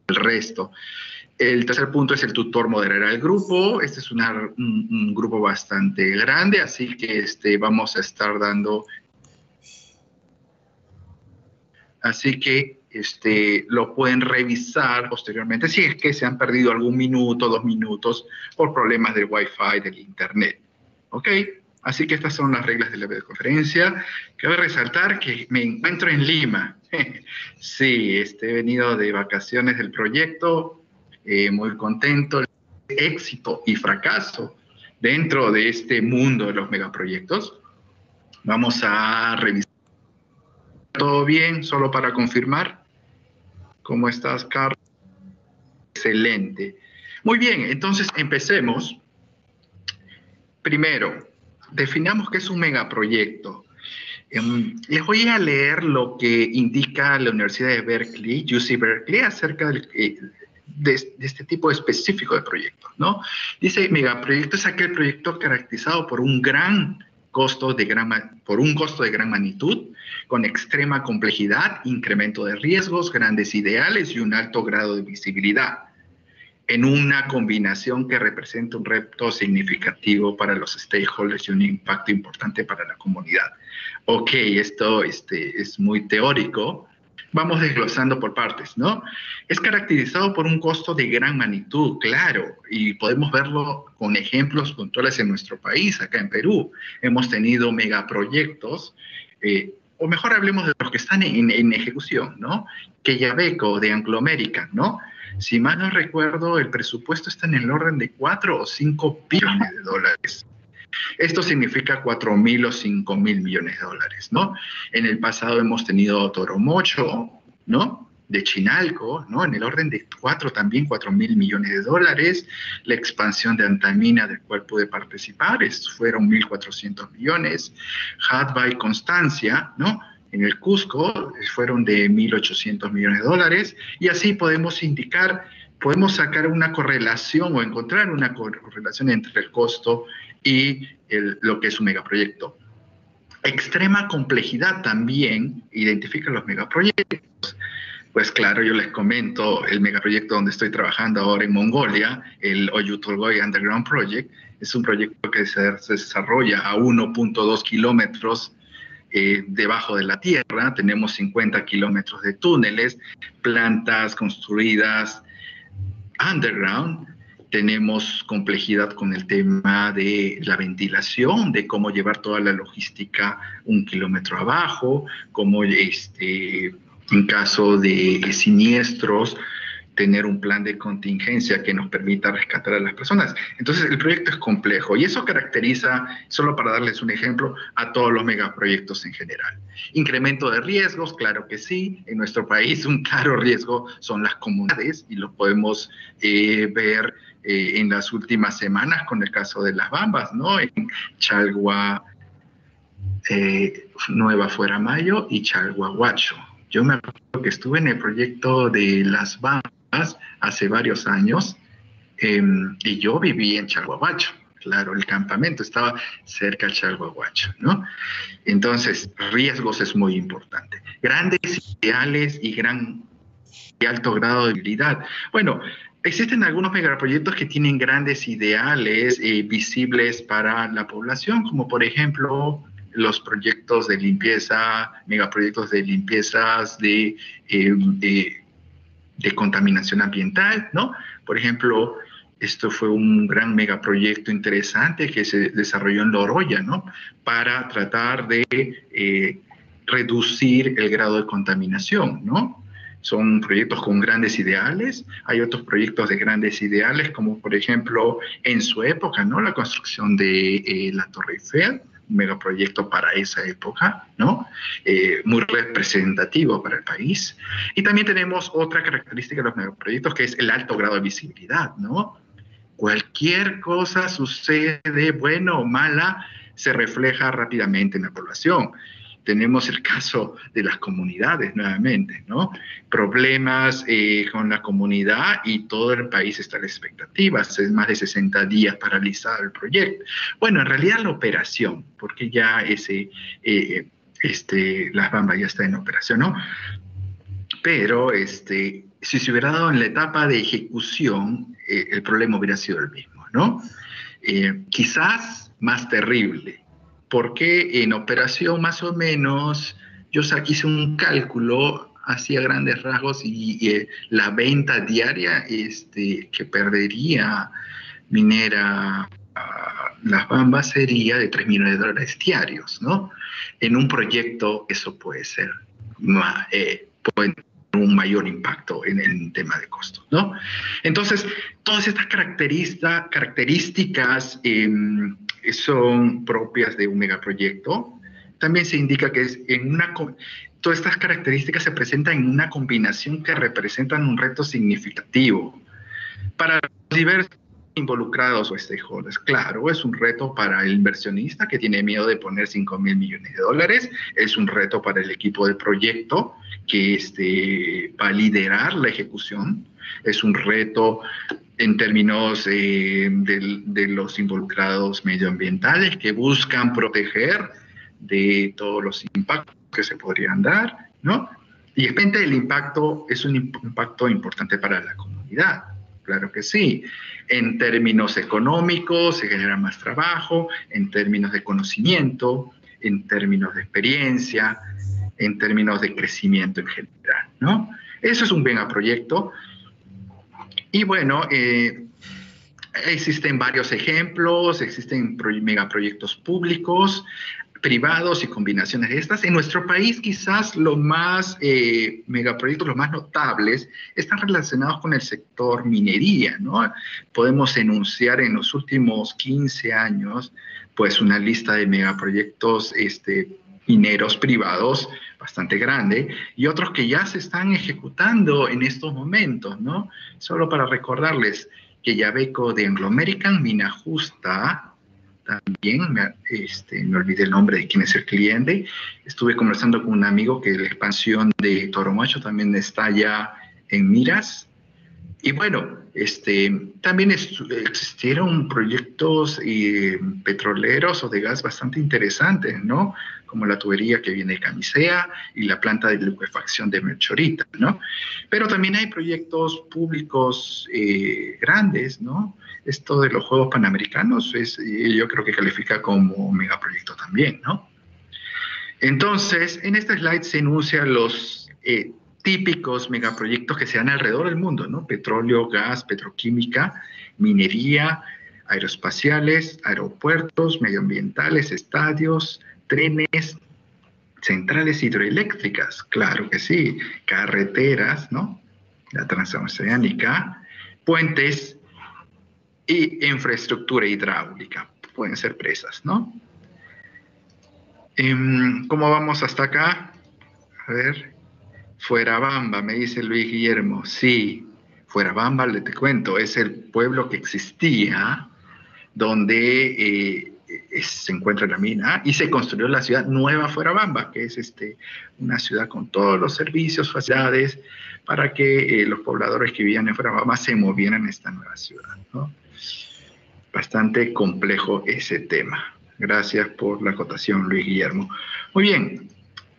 el resto. El tercer punto es el tutor moderará el grupo. Este es un grupo bastante grande, así que vamos a estar dando... Así que lo pueden revisar posteriormente si es que se han perdido algún minuto, 2 minutos por problemas del Wi-Fi, del Internet. ¿Ok? Así que estas son las reglas de la videoconferencia. Cabe resaltar que me encuentro en Lima. Sí, he venido de vacaciones del proyecto, muy contento. Éxito y fracaso dentro de este mundo de los megaproyectos. Vamos a revisar. ¿Todo bien? Solo para confirmar. ¿Cómo estás, Carlos? Excelente. Muy bien, entonces empecemos. Primero, definamos qué es un megaproyecto. Les voy a leer lo que indica la Universidad de Berkeley, UC Berkeley, acerca de este tipo específico de proyectos, ¿no? Dice, megaproyecto es aquel proyecto caracterizado por un costo de gran magnitud, con extrema complejidad, incremento de riesgos, grandes ideales y un alto grado de visibilidad, en una combinación que representa un reto significativo para los stakeholders y un impacto importante para la comunidad. Ok, esto es muy teórico. Vamos desglosando por partes, ¿no? Es caracterizado por un costo de gran magnitud, claro, y podemos verlo con ejemplos puntuales en nuestro país, acá en Perú. Hemos tenido megaproyectos, o mejor hablemos de los que están en ejecución, ¿no? Quellaveco, de Anglo American, ¿no? Si mal no recuerdo, el presupuesto está en el orden de 4 o 5 billones de dólares. Esto significa 4.000 o 5.000 millones de dólares, ¿no? En el pasado hemos tenido Toromocho, ¿no? De Chinalco, ¿no? En el orden de 4.000 millones de dólares. La expansión de Antamina, del cual pude participar, fueron 1.400 millones. Hatba y Constancia, ¿no? En el Cusco fueron de 1.800 millones de dólares. Y así podemos sacar una correlación o encontrar una correlación entre el costo y lo que es un megaproyecto. Extrema complejidad también identifica los megaproyectos. Pues claro, yo les comento, el megaproyecto donde estoy trabajando ahora en Mongolia, el Oyu Tolgoi Underground Project, es un proyecto que se desarrolla a 1.2 kilómetros debajo de la tierra. Tenemos 50 kilómetros de túneles, plantas construidas underground. Tenemos complejidad con el tema de la ventilación, de cómo llevar toda la logística 1 kilómetro abajo, cómo en caso de siniestros, tener un plan de contingencia que nos permita rescatar a las personas. Entonces, el proyecto es complejo y eso caracteriza, solo para darles un ejemplo, a todos los megaproyectos en general. Incremento de riesgos, claro que sí. En nuestro país un claro riesgo son las comunidades y lo podemos ver en las últimas semanas con el caso de las Bambas, ¿no? En Chalgua, Nueva Fueramayo y Chalhuahuacho. Yo me acuerdo que estuve en el proyecto de las Bambas hace varios años y yo viví en Chalhuahuacho. Claro, el campamento estaba cerca del Chalhuahuacho, ¿no? Entonces, riesgos es muy importante. Grandes ideales y alto grado de habilidad. Bueno, existen algunos megaproyectos que tienen grandes ideales visibles para la población, como por ejemplo los proyectos de limpieza, megaproyectos de limpiezas de contaminación ambiental, ¿no? Por ejemplo, esto fue un gran megaproyecto interesante que se desarrolló en Loroya, ¿no? Para tratar de reducir el grado de contaminación, ¿no? Son proyectos con grandes ideales. Hay otros proyectos de grandes ideales, como por ejemplo, en su época, ¿no? La construcción de la Torre Eiffel, un megaproyecto para esa época, ¿no? Muy representativo para el país. Y también tenemos otra característica de los megaproyectos, que es el alto grado de visibilidad, ¿no? Cualquier cosa sucede, buena o mala, se refleja rápidamente en la población. Tenemos el caso de las comunidades nuevamente, ¿no? Problemas con la comunidad y todo el país está a la expectativa. Hace más de 60 días paralizado el proyecto. Bueno, en realidad la operación, porque ya Las Bambas ya está en operación, ¿no? Pero si se hubiera dado en la etapa de ejecución, el problema hubiera sido el mismo, ¿no? Quizás más terrible, porque en operación más o menos, yo hice un cálculo, hacía grandes rasgos, y la venta diaria que perdería Minera Las Bambas sería de $3 millones diarios, ¿no? En un proyecto eso puede ser puede tener un mayor impacto en el tema de costos, ¿no? Entonces, todas estas características son propias de un megaproyecto. También se indica que todas estas características se presentan en una combinación que representan un reto significativo para los diversos involucrados o stakeholders. Claro, es un reto para el inversionista que tiene miedo de poner $5,000 millones, es un reto para el equipo de proyecto que va a liderar la ejecución, es un reto en términos de los involucrados medioambientales que buscan proteger de todos los impactos que se podrían dar, ¿no? Y de repente el impacto es un impacto importante para la comunidad. Claro que sí. En términos económicos se genera más trabajo, en términos de conocimiento, en términos de experiencia, en términos de crecimiento en general, ¿no? Eso es un megaproyecto. Y bueno, existen varios ejemplos, existen megaproyectos públicos, privados y combinaciones de estas. En nuestro país quizás los megaproyectos, los más notables, están relacionados con el sector minería, ¿no? Podemos enunciar en los últimos 15 años, pues una lista de megaproyectos mineros privados bastante grande, y otros que ya se están ejecutando en estos momentos, ¿no? Solo para recordarles que Yabeco de Anglo American, Mina Justa, también, me olvidé el nombre de quién es el cliente. Estuve conversando con un amigo que la expansión de Toromacho también está ya en miras. Y bueno, también existieron proyectos petroleros o de gas bastante interesantes, ¿no? Como la tubería que viene de Camisea y la planta de liquefacción de Melchorita, ¿no? Pero también hay proyectos públicos grandes, ¿no? Esto de los Juegos Panamericanos yo creo que califica como megaproyecto también, ¿no? Entonces, en este slide se enuncian los típicos megaproyectos que se dan alrededor del mundo, ¿no? Petróleo, gas, petroquímica, minería, aeroespaciales, aeropuertos, medioambientales, estadios, trenes, centrales hidroeléctricas, claro que sí, carreteras, ¿no? La transoceánica, puentes y infraestructura hidráulica, pueden ser presas, ¿no? ¿Cómo vamos hasta acá? A ver, Fuerabamba, me dice Luis Guillermo. Sí, Fuerabamba, te cuento, es el pueblo que existía donde se encuentra la mina y se construyó la ciudad Nueva Fuerabamba, que es una ciudad con todos los servicios, facilidades para que los pobladores que vivían en Fuerabamba se movieran a esta nueva ciudad, ¿no? Bastante complejo ese tema. Gracias por la acotación, Luis Guillermo. Muy bien,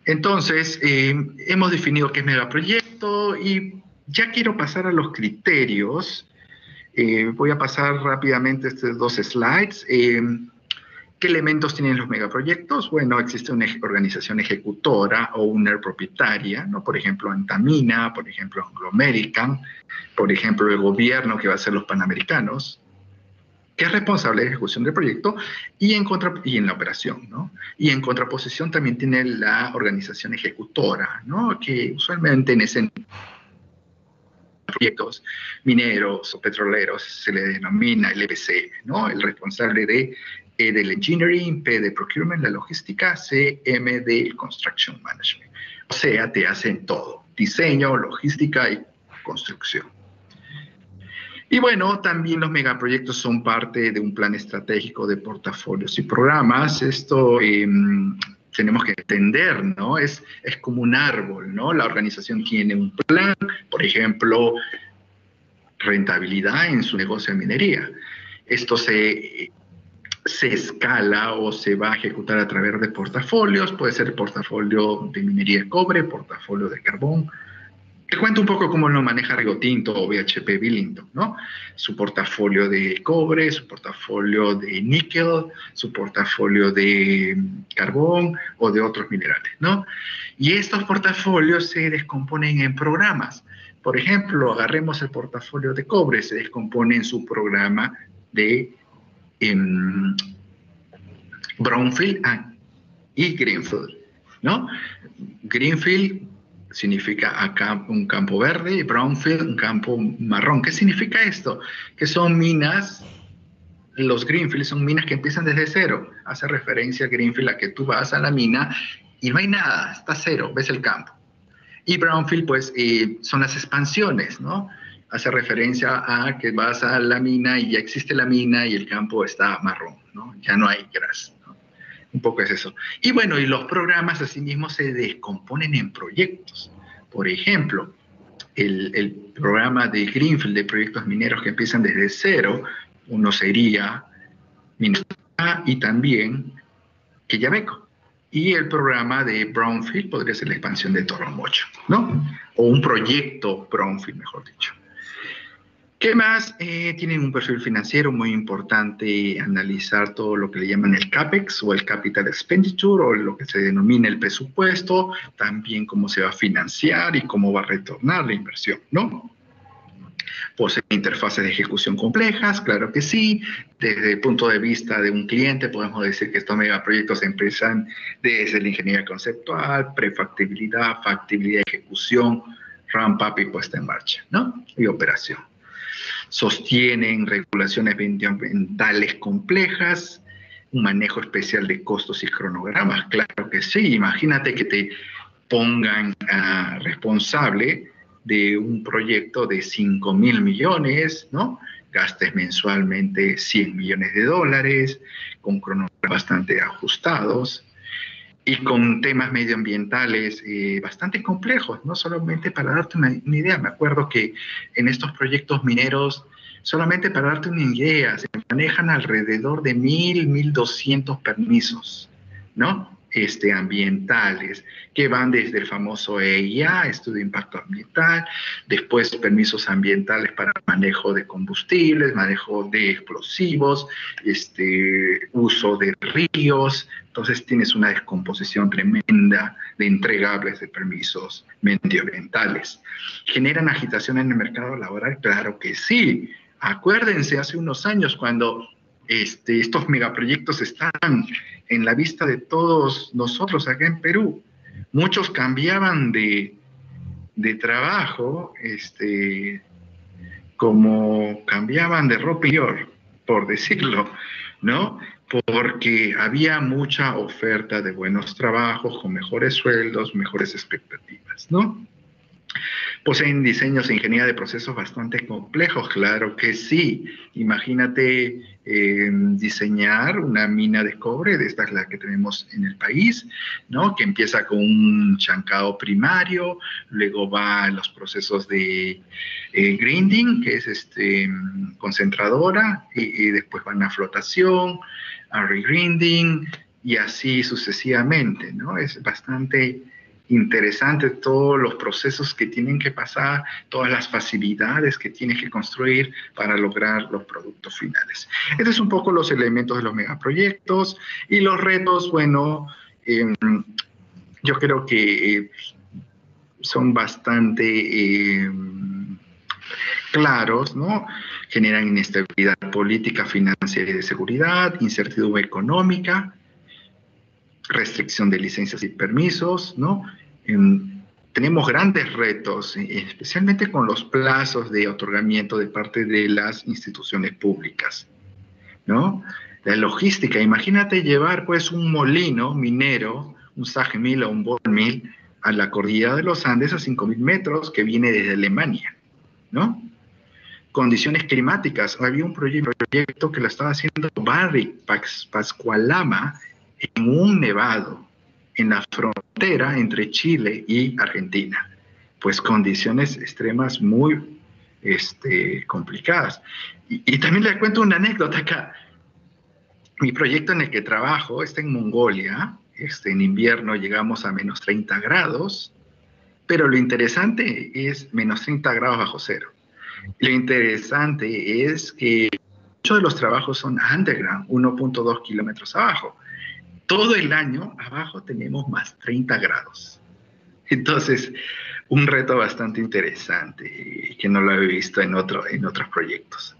entonces hemos definido qué es megaproyecto y ya quiero pasar a los criterios. Voy a pasar rápidamente estos 2 slides. ¿Qué elementos tienen los megaproyectos? Bueno, existe una organización ejecutora o una propietaria, ¿no? Por ejemplo, Antamina, por ejemplo, Anglo American, por ejemplo, el gobierno que va a ser los Panamericanos, que es responsable de la ejecución del proyecto y en la operación, ¿no? Y en contraposición también tiene la organización ejecutora, ¿no? Que usualmente en ese proyectos mineros o petroleros se le denomina el EPCM, ¿no? El responsable de E del Engineering, P de Procurement, la logística, C, M del Construction Management. O sea, te hacen todo, diseño, logística y construcción. Y bueno, también los megaproyectos son parte de un plan estratégico de portafolios y programas. Esto tenemos que entender, ¿no? Es como un árbol, ¿no? La organización tiene un plan, por ejemplo, rentabilidad en su negocio de minería. Esto se escala o se va a ejecutar a través de portafolios. Puede ser portafolio de minería de cobre, portafolio de carbón. Te cuento un poco cómo lo maneja Rio Tinto o BHP Billiton, ¿no? Su portafolio de cobre, su portafolio de níquel, su portafolio de carbón o de otros minerales, ¿no? Y estos portafolios se descomponen en programas. Por ejemplo, agarremos el portafolio de cobre, se descompone en su programa de Brownfield y Greenfield, ¿no? Greenfield significa acá un campo verde y brownfield un campo marrón. ¿Qué significa esto? Que son minas, los greenfields son minas que empiezan desde cero. Hace referencia a greenfield a que tú vas a la mina y no hay nada, está cero, ves el campo. Y brownfield pues son las expansiones, ¿no? Hace referencia a que vas a la mina y ya existe la mina y el campo está marrón, ¿no? Ya no hay gras, ¿no? Un poco es eso. Y bueno, y los programas asimismo se descomponen en proyectos. Por ejemplo, el programa de Greenfield de proyectos mineros que empiezan desde cero, uno sería Minnesota y también Quellaveco. Y el programa de Brownfield podría ser la expansión de Toromocho, ¿no? O un proyecto Brownfield, mejor dicho. ¿Qué más? Tienen un perfil financiero muy importante, analizar todo lo que le llaman el CAPEX o el Capital Expenditure o lo que se denomina el presupuesto, también cómo se va a financiar y cómo va a retornar la inversión, ¿no? Poseen interfaces de ejecución complejas, claro que sí. Desde el punto de vista de un cliente podemos decir que estos megaproyectos empiezan desde la ingeniería conceptual, prefactibilidad, factibilidad de ejecución, ramp-up y puesta en marcha, ¿no? Y operación. Sostienen regulaciones medioambientales complejas, un manejo especial de costos y cronogramas, claro que sí. Imagínate que te pongan responsable de un proyecto de 5.000 millones, ¿no? Gastes mensualmente $100 millones, con cronogramas bastante ajustados y con temas medioambientales bastante complejos, no solamente para darte una idea. Me acuerdo que en estos proyectos mineros, solamente para darte una idea, se manejan alrededor de 1.200 permisos, ¿no? Ambientales, que van desde el famoso EIA, Estudio de Impacto Ambiental, después permisos ambientales para manejo de combustibles, manejo de explosivos, uso de ríos. Entonces tienes una descomposición tremenda de entregables de permisos medioambientales. ¿Generan agitación en el mercado laboral? Claro que sí. Acuérdense, hace unos años cuando estos megaproyectos estaban en la vista de todos nosotros acá en Perú, muchos cambiaban de trabajo, como cambiaban de ropa interior, por decirlo, ¿no? Porque había mucha oferta de buenos trabajos, con mejores sueldos, mejores expectativas, ¿no? Poseen diseños e ingeniería de procesos bastante complejos, claro que sí. Imagínate diseñar una mina de cobre, de esta es la que tenemos en el país, ¿no? Que empieza con un chancado primario, luego va a los procesos de grinding, que es concentradora, y después van a flotación, a regrinding, y así sucesivamente, ¿no? Es bastante interesante todos los procesos que tienen que pasar, todas las facilidades que tienes que construir para lograr los productos finales. Estos es un poco los elementos de los megaproyectos y los retos. Bueno, yo creo que son bastante claros, ¿no? Generan inestabilidad política, financiera y de seguridad, incertidumbre económica, restricción de licencias y permisos, ¿no? tenemos grandes retos, especialmente con los plazos de otorgamiento de parte de las instituciones públicas, ¿no? La logística, imagínate llevar pues un molino minero, un SAG mill o un ball mill a la cordillera de los Andes a 5.000 metros que viene desde Alemania, ¿no? Condiciones climáticas, había un proyecto que lo estaba haciendo Barrick Pascualama en un nevado, en la frontera entre Chile y Argentina. Pues condiciones extremas muy complicadas. Y también les cuento una anécdota acá. Mi proyecto en el que trabajo está en Mongolia. En invierno llegamos a menos 30 grados, pero lo interesante es menos 30 grados bajo cero. Lo interesante es que muchos de los trabajos son underground, 1.2 kilómetros abajo. Todo el año abajo tenemos más 30 grados. Entonces, un reto bastante interesante que no lo he visto en otros proyectos.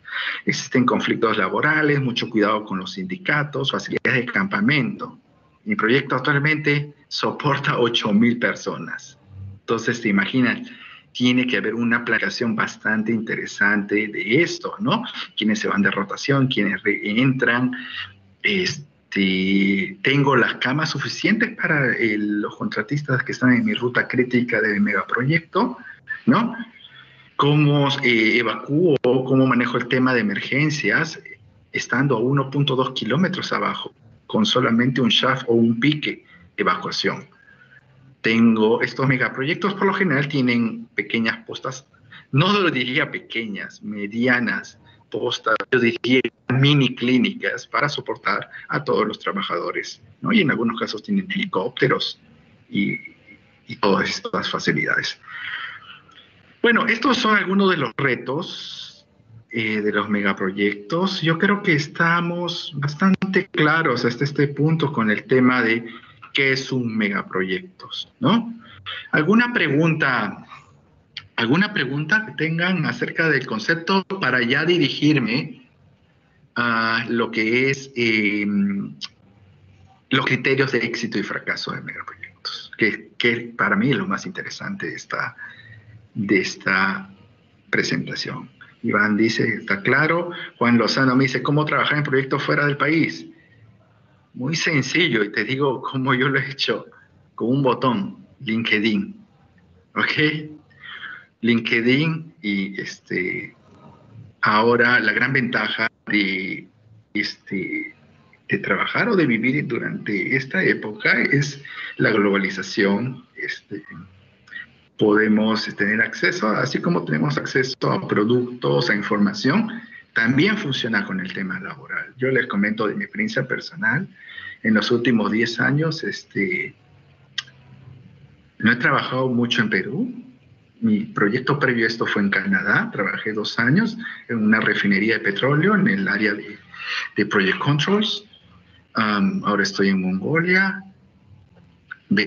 Existen conflictos laborales, mucho cuidado con los sindicatos, facilidades de campamento. Mi proyecto actualmente soporta 8.000 personas. Entonces, te imaginas, tiene que haber una planeación bastante interesante de esto, ¿no? Quienes se van de rotación, quienes entran. Tengo las camas suficientes para los contratistas que están en mi ruta crítica del megaproyecto, ¿no? ¿Cómo evacúo, cómo manejo el tema de emergencias estando a 1.2 kilómetros abajo, con solamente un shaft o un pique de evacuación? Tengo estos megaproyectos, por lo general tienen pequeñas postas, no lo diría pequeñas, medianas postas, yo diría mini clínicas para soportar a todos los trabajadores, ¿no? Y en algunos casos tienen helicópteros y todas estas facilidades. Bueno, estos son algunos de los retos de los megaproyectos. Yo creo que estamos bastante claros hasta este punto con el tema de qué es un megaproyecto, ¿no? ¿Alguna pregunta que tengan acerca del concepto para ya dirigirme a lo que es los criterios de éxito y fracaso de megaproyectos? Que para mí es lo más interesante de esta presentación. Iván dice, está claro. Juan Lozano me dice, ¿cómo trabajar en proyectos fuera del país? Muy sencillo, y te digo cómo yo lo he hecho, con un botón, LinkedIn, ¿ok? LinkedIn, y ahora la gran ventaja de trabajar o de vivir durante esta época es la globalización. Podemos tener acceso, así como tenemos acceso a productos, a información, también funciona con el tema laboral. Yo les comento de mi experiencia personal. En los últimos 10 años no he trabajado mucho en Perú. Mi proyecto previo a esto fue en Canadá. Trabajé 2 años en una refinería de petróleo en el área de Project Controls. Ahora estoy en Mongolia.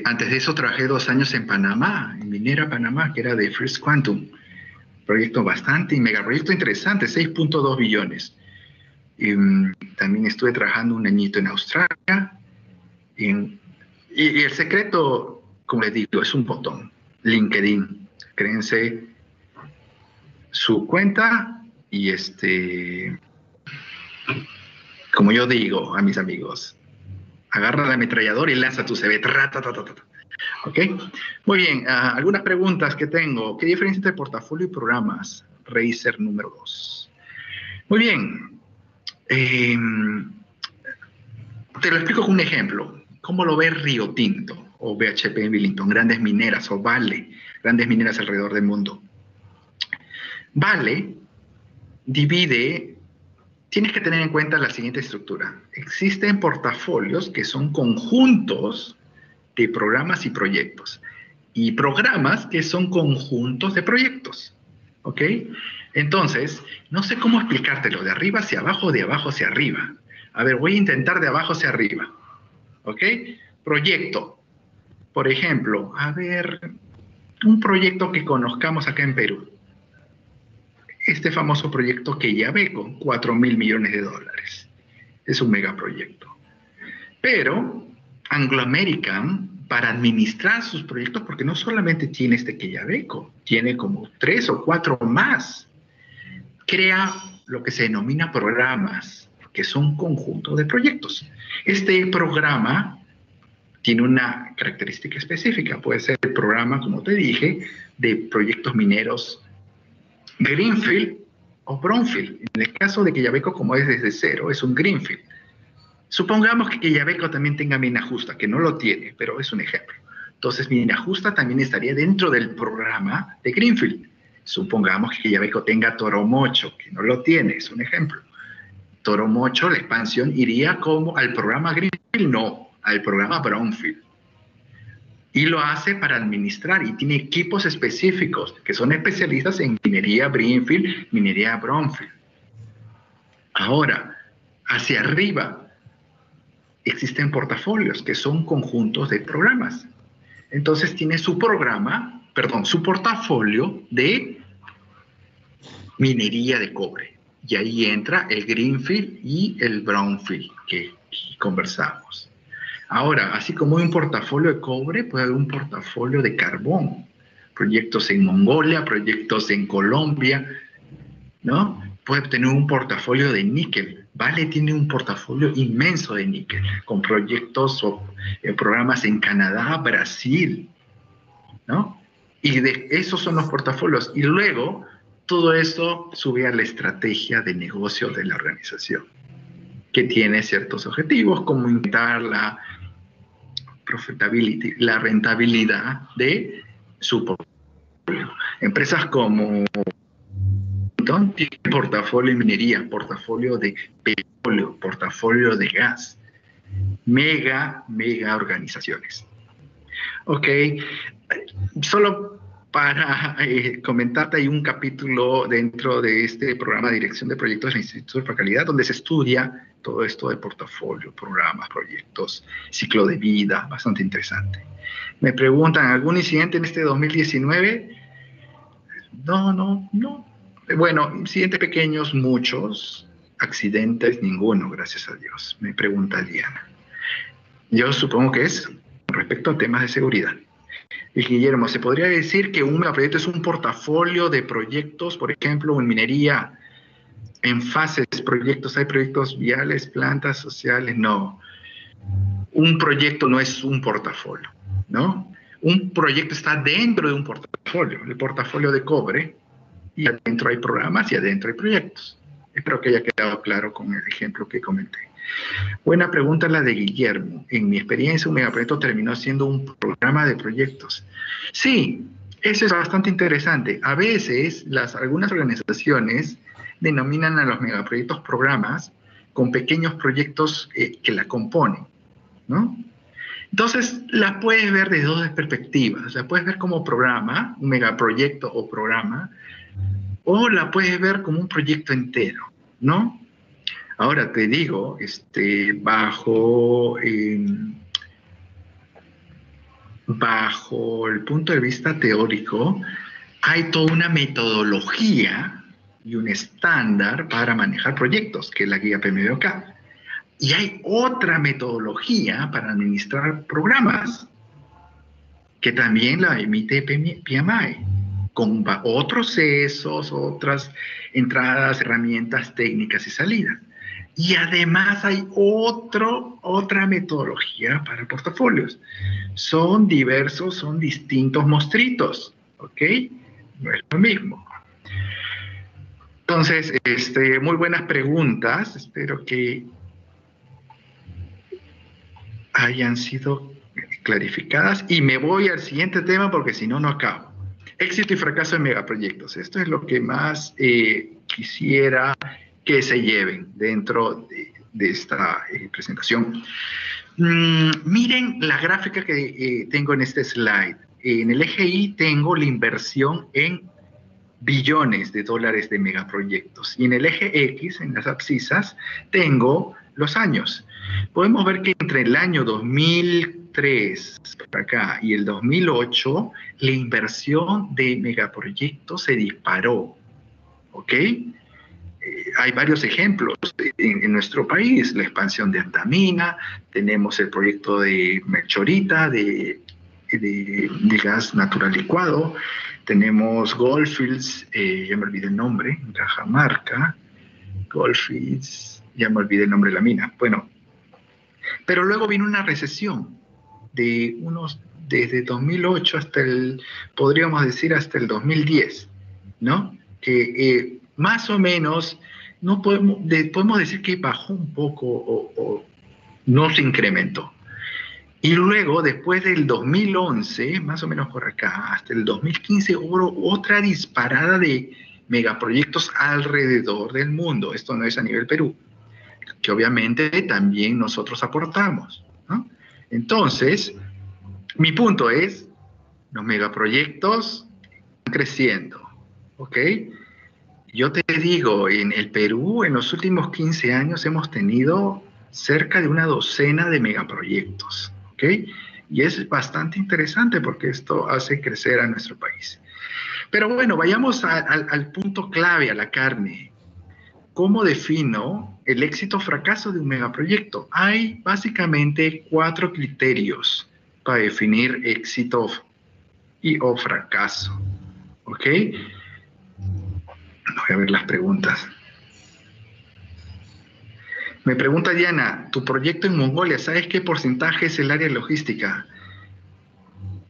Antes de eso trabajé 2 años en Panamá, en Minera Panamá, que era de First Quantum. Proyecto bastante, megaproyecto interesante, 6.2 billones. También estuve trabajando 1 añito en Australia. Y el secreto, como les digo, es un botón. LinkedIn. Créense su cuenta y como yo digo a mis amigos, agarra la ametralladora y lanza tu CV. ¿Ok? Muy bien, algunas preguntas que tengo. ¿Qué diferencia entre portafolio y programas? Racer número 2. Muy bien. Te lo explico con un ejemplo. ¿Cómo lo ve Río Tinto o BHP en Billington? Grandes mineras, o Vale, grandes mineras alrededor del mundo. Vale divide. Tienes que tener en cuenta la siguiente estructura. Existen portafolios que son conjuntos de programas y proyectos. Y programas que son conjuntos de proyectos. ¿Ok? Entonces, no sé cómo explicártelo. De arriba hacia abajo, de abajo hacia arriba. A ver, voy a intentar de abajo hacia arriba. ¿Ok? Proyecto. Por ejemplo, a ver, un proyecto que conozcamos acá en Perú. Este famoso proyecto Quellaveco, 4.000 millones de dólares. Es un megaproyecto. Pero Anglo American para administrar sus proyectos, porque no solamente tiene este Quellaveco, tiene como 3 o 4 más. Crea lo que se denomina programas, que son conjuntos de proyectos. Este programa tiene una característica específica. Puede ser el programa, como te dije, de proyectos mineros Greenfield o Brownfield. En el caso de Quellaveco, como es desde cero, es un Greenfield. Supongamos que Quellaveco también tenga Mina Justa, que no lo tiene, pero es un ejemplo. Entonces, Mina Justa también estaría dentro del programa de Greenfield. Supongamos que Quellaveco tenga Toromocho, que no lo tiene, es un ejemplo. Toromocho, la expansión, iría como al programa Greenfield, no, al programa Brownfield. Y lo hace para administrar, y tiene equipos específicos que son especialistas en minería Greenfield, minería Brownfield. Ahora, hacia arriba, existen portafolios que son conjuntos de programas. Entonces tiene su su portafolio de minería de cobre. Y ahí entra el Greenfield y el Brownfield que conversamos. Ahora, así como hay un portafolio de cobre, puede haber un portafolio de carbón. Proyectos en Mongolia, proyectos en Colombia, ¿no? Puede tener un portafolio de níquel. Vale tiene un portafolio inmenso de níquel, con proyectos o programas en Canadá, Brasil, ¿no? Y de esos son los portafolios. Y luego, todo eso sube a la estrategia de negocio de la organización, que tiene ciertos objetivos, como aumentar la profitability, la rentabilidad de su portafolio. Empresas como tiene portafolio de minería, portafolio de petróleo, portafolio de gas. Mega organizaciones. Ok, solo para comentarte, hay un capítulo dentro de este programa de Dirección de Proyectos del Instituto de Calidad donde se estudia todo esto de portafolio, programas, proyectos, ciclo de vida, bastante interesante. Me preguntan, ¿algún incidente en este 2019? No. Bueno, incidentes pequeños, muchos. Accidentes, ninguno, gracias a Dios. Me pregunta Diana. Yo supongo que es respecto a temas de seguridad. Y Guillermo, ¿se podría decir que un megaproyecto es un portafolio de proyectos, por ejemplo, en minería, en fases, proyectos? ¿Hay proyectos viales, plantas sociales? No. Un proyecto no es un portafolio, ¿no? Un proyecto está dentro de un portafolio, el portafolio de cobre, y adentro hay programas y adentro hay proyectos. Espero que haya quedado claro con el ejemplo que comenté. Buena pregunta la de Guillermo. En mi experiencia, un megaproyecto terminó siendo un programa de proyectos. Sí, eso es bastante interesante. A veces, algunas organizaciones denominan a los megaproyectos programas con pequeños proyectos que la componen, ¿no? Entonces, la puedes ver desde dos perspectivas. La puedes ver como programa, un megaproyecto o programa, o la puedes ver como un proyecto entero, ¿no? Ahora te digo, bajo el punto de vista teórico, hay toda una metodología y un estándar para manejar proyectos, que es la guía PMBOK. Y hay otra metodología para administrar programas, que también la emite PMI, con otros procesos, otras entradas, herramientas técnicas y salidas. Y además hay otra metodología para portafolios. Son diversos, son distintos monstruitos, ¿ok? No es lo mismo. Entonces, muy buenas preguntas. Espero que hayan sido clarificadas. Y me voy al siguiente tema porque si no, no acabo. Éxito y fracaso en megaproyectos. Esto es lo que más quisiera que se lleven dentro de esta presentación. Miren la gráfica que tengo en este slide. En el eje Y tengo la inversión en billones de dólares de megaproyectos. Y en el eje X, en las abscisas, tengo los años. Podemos ver que entre el año 2003 para acá y el 2008, la inversión de megaproyectos se disparó, ¿ok? hay varios ejemplos en nuestro país, la expansión de Antamina, tenemos el proyecto de Melchorita, de gas natural licuado, tenemos Goldfields, ya me olvidé el nombre, en Cajamarca, Goldfields, ya me olvidé el nombre de la mina, bueno, pero luego vino una recesión desde 2008 hasta podríamos decir hasta el 2010, ¿no? Que más o menos no podemos decir que bajó un poco o no se incrementó. Y luego, después del 2011, más o menos por acá, hasta el 2015 hubo otra disparada de megaproyectos alrededor del mundo. Esto no es a nivel Perú, que obviamente también nosotros aportamos, ¿no? Entonces, mi punto es, los megaproyectos están creciendo, ¿ok? Yo te digo, en el Perú, en los últimos 15 años hemos tenido cerca de una docena de megaproyectos, ¿ok? Y es bastante interesante porque esto hace crecer a nuestro país. Pero bueno, vayamos al punto clave, a la carne. ¿Cómo defino el éxito o fracaso de un megaproyecto? Hay básicamente 4 criterios para definir éxito o fracaso, ¿ok? Voy a ver las preguntas. Me pregunta Diana, tu proyecto en Mongolia, ¿sabes qué porcentaje es el área logística?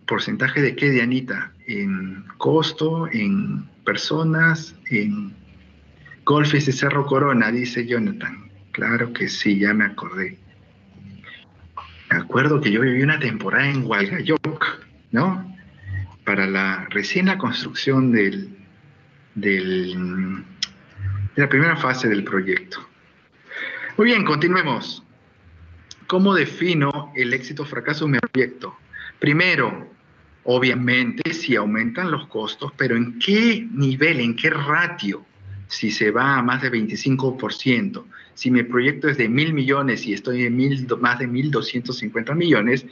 ¿Porcentaje de qué, Dianita? ¿En costo, en personas, en Golfes de Cerro Corona? Dice Jonathan. Claro que sí, ya me acordé. Me acuerdo que yo viví una temporada en Hualgayoc, ¿no? Para recién la construcción de la primera fase del proyecto. Muy bien, continuemos. ¿Cómo defino el éxito o fracaso de mi proyecto? Primero, obviamente, si aumentan los costos, pero ¿en qué nivel, en qué ratio? Si se va a más de 25%, si mi proyecto es de 1.000 millones y estoy en más de 1.250 millones,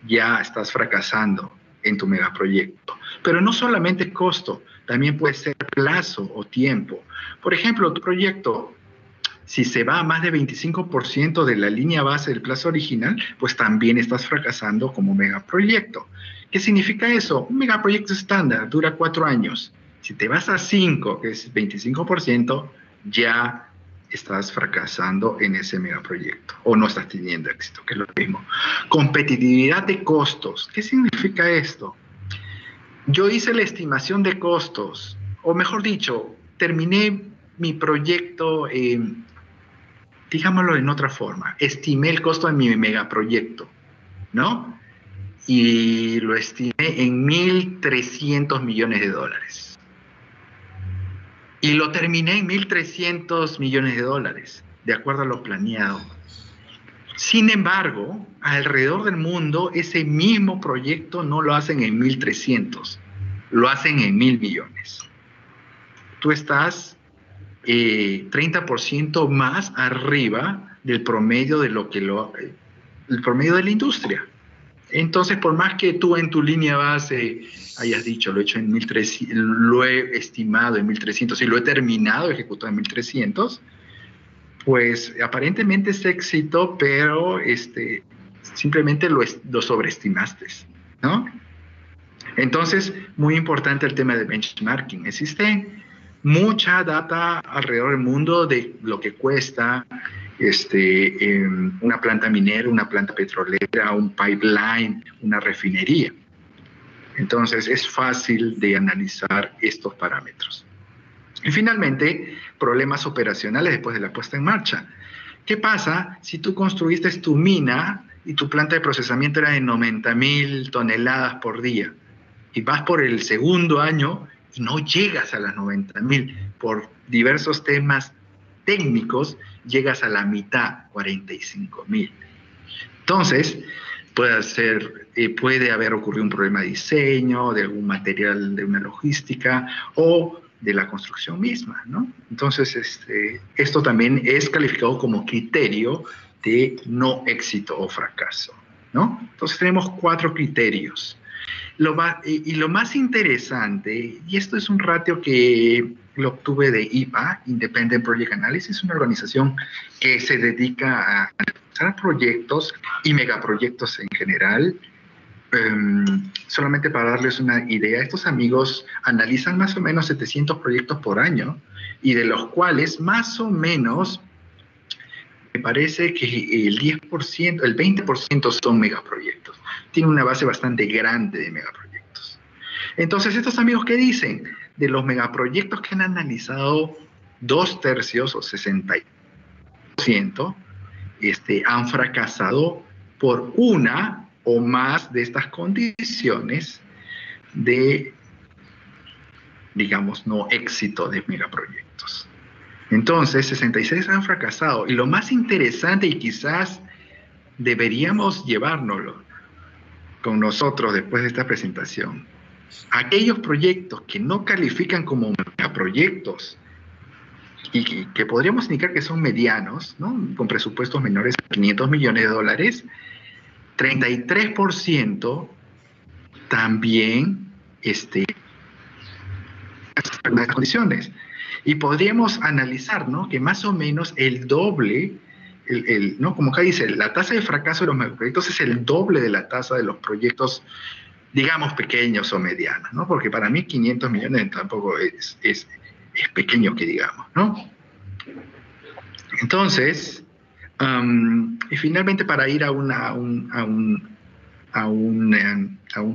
ya estás fracasando en tu megaproyecto. Pero no solamente costo, también puede ser plazo o tiempo. Por ejemplo, tu proyecto, si se va a más de 25% de la línea base del plazo original, pues también estás fracasando como megaproyecto. ¿Qué significa eso? Un megaproyecto estándar dura 4 años. Si te vas a 5, que es 25%, ya estás fracasando en ese megaproyecto o no estás teniendo éxito, que es lo mismo. Competitividad de costos. ¿Qué significa esto? Yo hice la estimación de costos, o mejor dicho, terminé mi proyecto, digámoslo en otra forma, estimé el costo de mi megaproyecto, ¿no? Y lo estimé en $1.300 millones. Y lo terminé en $1.300 millones, de acuerdo a lo planeado. Sin embargo, alrededor del mundo, ese mismo proyecto no lo hacen en 1.300, lo hacen en 1.000 millones. Tú estás 30% más arriba del promedio de el promedio de la industria. Entonces, por más que tú en tu línea base hayas dicho, lo he hecho en 1.300, lo he estimado en 1.300 y lo he terminado, ejecutado en 1.300, pues aparentemente es éxito, pero simplemente lo sobreestimaste, ¿no? Entonces, muy importante el tema de benchmarking. Existe mucha data alrededor del mundo de lo que cuesta una planta minera, una planta petrolera, un pipeline, una refinería. Entonces, es fácil de analizar estos parámetros. Y finalmente, problemas operacionales después de la puesta en marcha. ¿Qué pasa si tú construiste tu mina y tu planta de procesamiento era de 90.000 toneladas por día? Y vas por el segundo año y no llegas a las 90.000 por diversos temas técnicos, llegas a la mitad, 45.000. Entonces, puede haber ocurrido un problema de diseño, de algún material, de una logística o de la construcción misma, ¿no? Entonces, esto también es calificado como criterio de no éxito o fracaso, ¿no? Entonces, tenemos 4 criterios. Lo más interesante, y esto es un ratio que lo obtuve de IPA, Independent Project Analysis, una organización que se dedica a analizar proyectos y megaproyectos en general. Solamente para darles una idea, estos amigos analizan más o menos 700 proyectos por año, y de los cuales más o menos me parece que el 10%, el 20% son megaproyectos. Tiene una base bastante grande de megaproyectos. Entonces, estos amigos, ¿qué dicen? De los megaproyectos que han analizado, 2/3 o 60% han fracasado por una o más de estas condiciones de, digamos, no éxito de megaproyectos. Entonces, 66 han fracasado. Y lo más interesante, y quizás deberíamos llevárnoslo con nosotros después de esta presentación, aquellos proyectos que no califican como megaproyectos y que podríamos indicar que son medianos, ¿no?, con presupuestos menores a $500 millones, 33% también las condiciones. Y podríamos analizar, ¿no?, que más o menos el doble, ¿no?, como acá dice, la tasa de fracaso de los megaproyectos es el doble de la tasa de los proyectos, digamos, pequeños o medianos, ¿no? Porque para mí 500 millones tampoco es pequeño, que digamos, ¿no? Entonces, y finalmente, para ir a un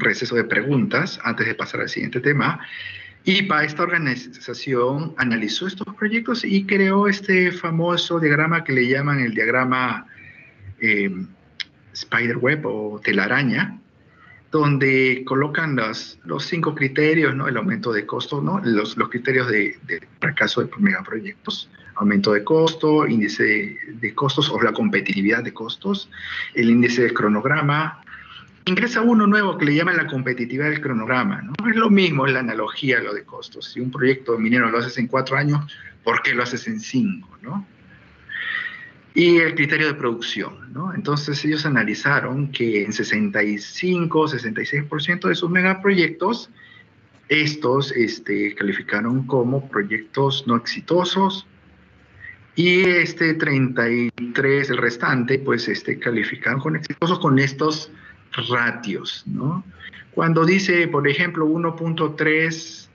receso de preguntas, antes de pasar al siguiente tema, IPA, esta organización, analizó estos proyectos y creó este famoso diagrama que le llaman el diagrama Spiderweb o telaraña, donde colocan los 5 criterios, ¿no? El aumento de costo, ¿no? Los criterios de fracaso de megaproyectos: aumento de costo, índice de costos o la competitividad de costos, el índice de cronograma. Ingresa uno nuevo que le llaman la competitividad del cronograma, ¿no? Es lo mismo, es la analogía a lo de costos. Si un proyecto minero lo haces en 4 años, ¿por qué lo haces en 5, ¿no? Y el criterio de producción, ¿no? Entonces ellos analizaron que en 65-66% de sus megaproyectos, estos calificaron como proyectos no exitosos, y 33, el restante, pues calificaron con exitosos con estos ratios, ¿no? Cuando dice, por ejemplo, 1.3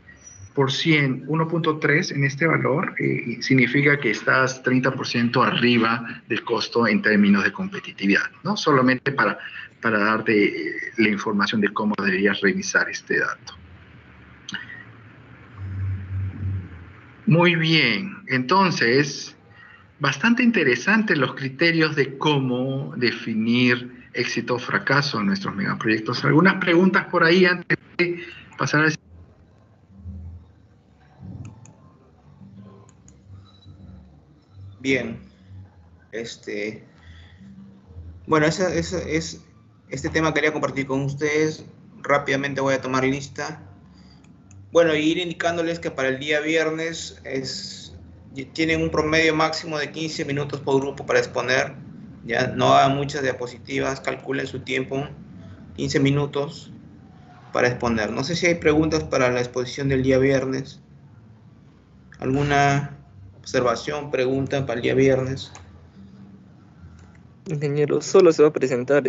en este valor, significa que estás 30% arriba del costo en términos de competitividad, ¿no? Solamente para darte la información de cómo deberías revisar este dato. Muy bien, entonces, bastante interesante los criterios de cómo definir éxito o fracaso en nuestros megaproyectos. ¿Algunas preguntas por ahí antes de pasar al... Bien. Bueno, este tema quería compartir con ustedes. Rápidamente voy a tomar lista. Bueno, y ir indicándoles que para el día viernes tienen un promedio máximo de 15 minutos por grupo para exponer. Ya no hagan muchas diapositivas, calculen su tiempo, 15 minutos para exponer. No sé si hay preguntas para la exposición del día viernes. ¿Alguna observación, pregunta para el día viernes? Ingeniero, ¿solo se va a presentar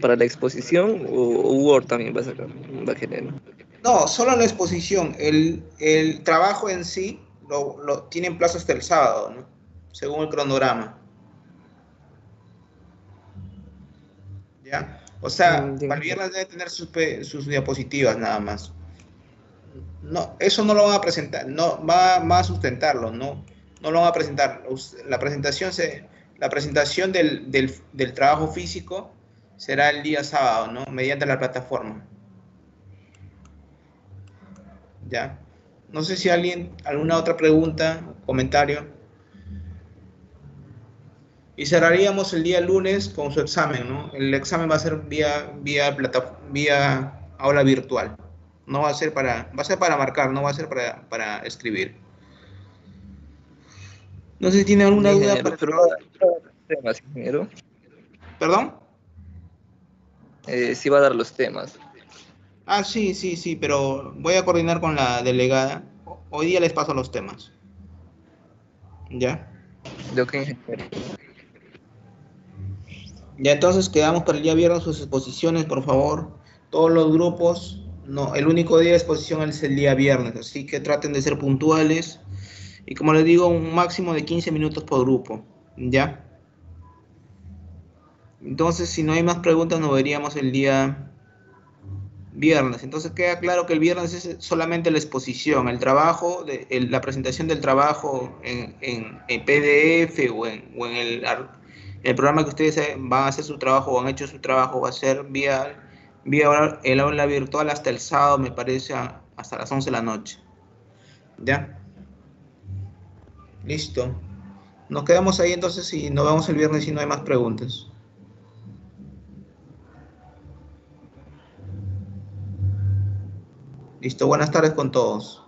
para la exposición o Word también va a sacar, va a generar? No, solo la exposición. El trabajo en sí lo tienen plazo hasta el sábado, ¿no? Según el cronograma. ¿Ya? O sea, para el viernes debe tener sus diapositivas nada más. No, eso no lo van a presentar, no va a sustentarlo, no lo van a presentar. La presentación del trabajo físico será el día sábado, ¿no? Mediante la plataforma. ¿Ya? No sé si alguna otra pregunta o comentario. Y cerraríamos el día lunes con su examen, ¿no? El examen va a ser vía aula virtual. No va a ser va a ser para marcar, no va a ser para escribir. No sé si tiene alguna duda. Temas, ingeniero. ¿Perdón? Sí va a dar los temas. Ah, sí, pero voy a coordinar con la delegada, Hoy día les paso los temas. ¿Ya? De ok, ingeniero. Ya entonces quedamos para el día viernes sus exposiciones, por favor. Todos los grupos, no, el único día de exposición es el día viernes, así que traten de ser puntuales. Y como les digo, un máximo de 15 minutos por grupo, ¿ya? Entonces, si no hay más preguntas, nos veríamos el día viernes. Entonces queda claro que el viernes es solamente la exposición, el trabajo, la presentación del trabajo en PDF o en el programa que ustedes van a hacer su trabajo o han hecho su trabajo, va a ser vía el aula virtual hasta el sábado, me parece, hasta las 11 de la noche. ¿Ya? Listo. Nos quedamos ahí entonces y nos vemos el viernes si no hay más preguntas. Listo, buenas tardes con todos.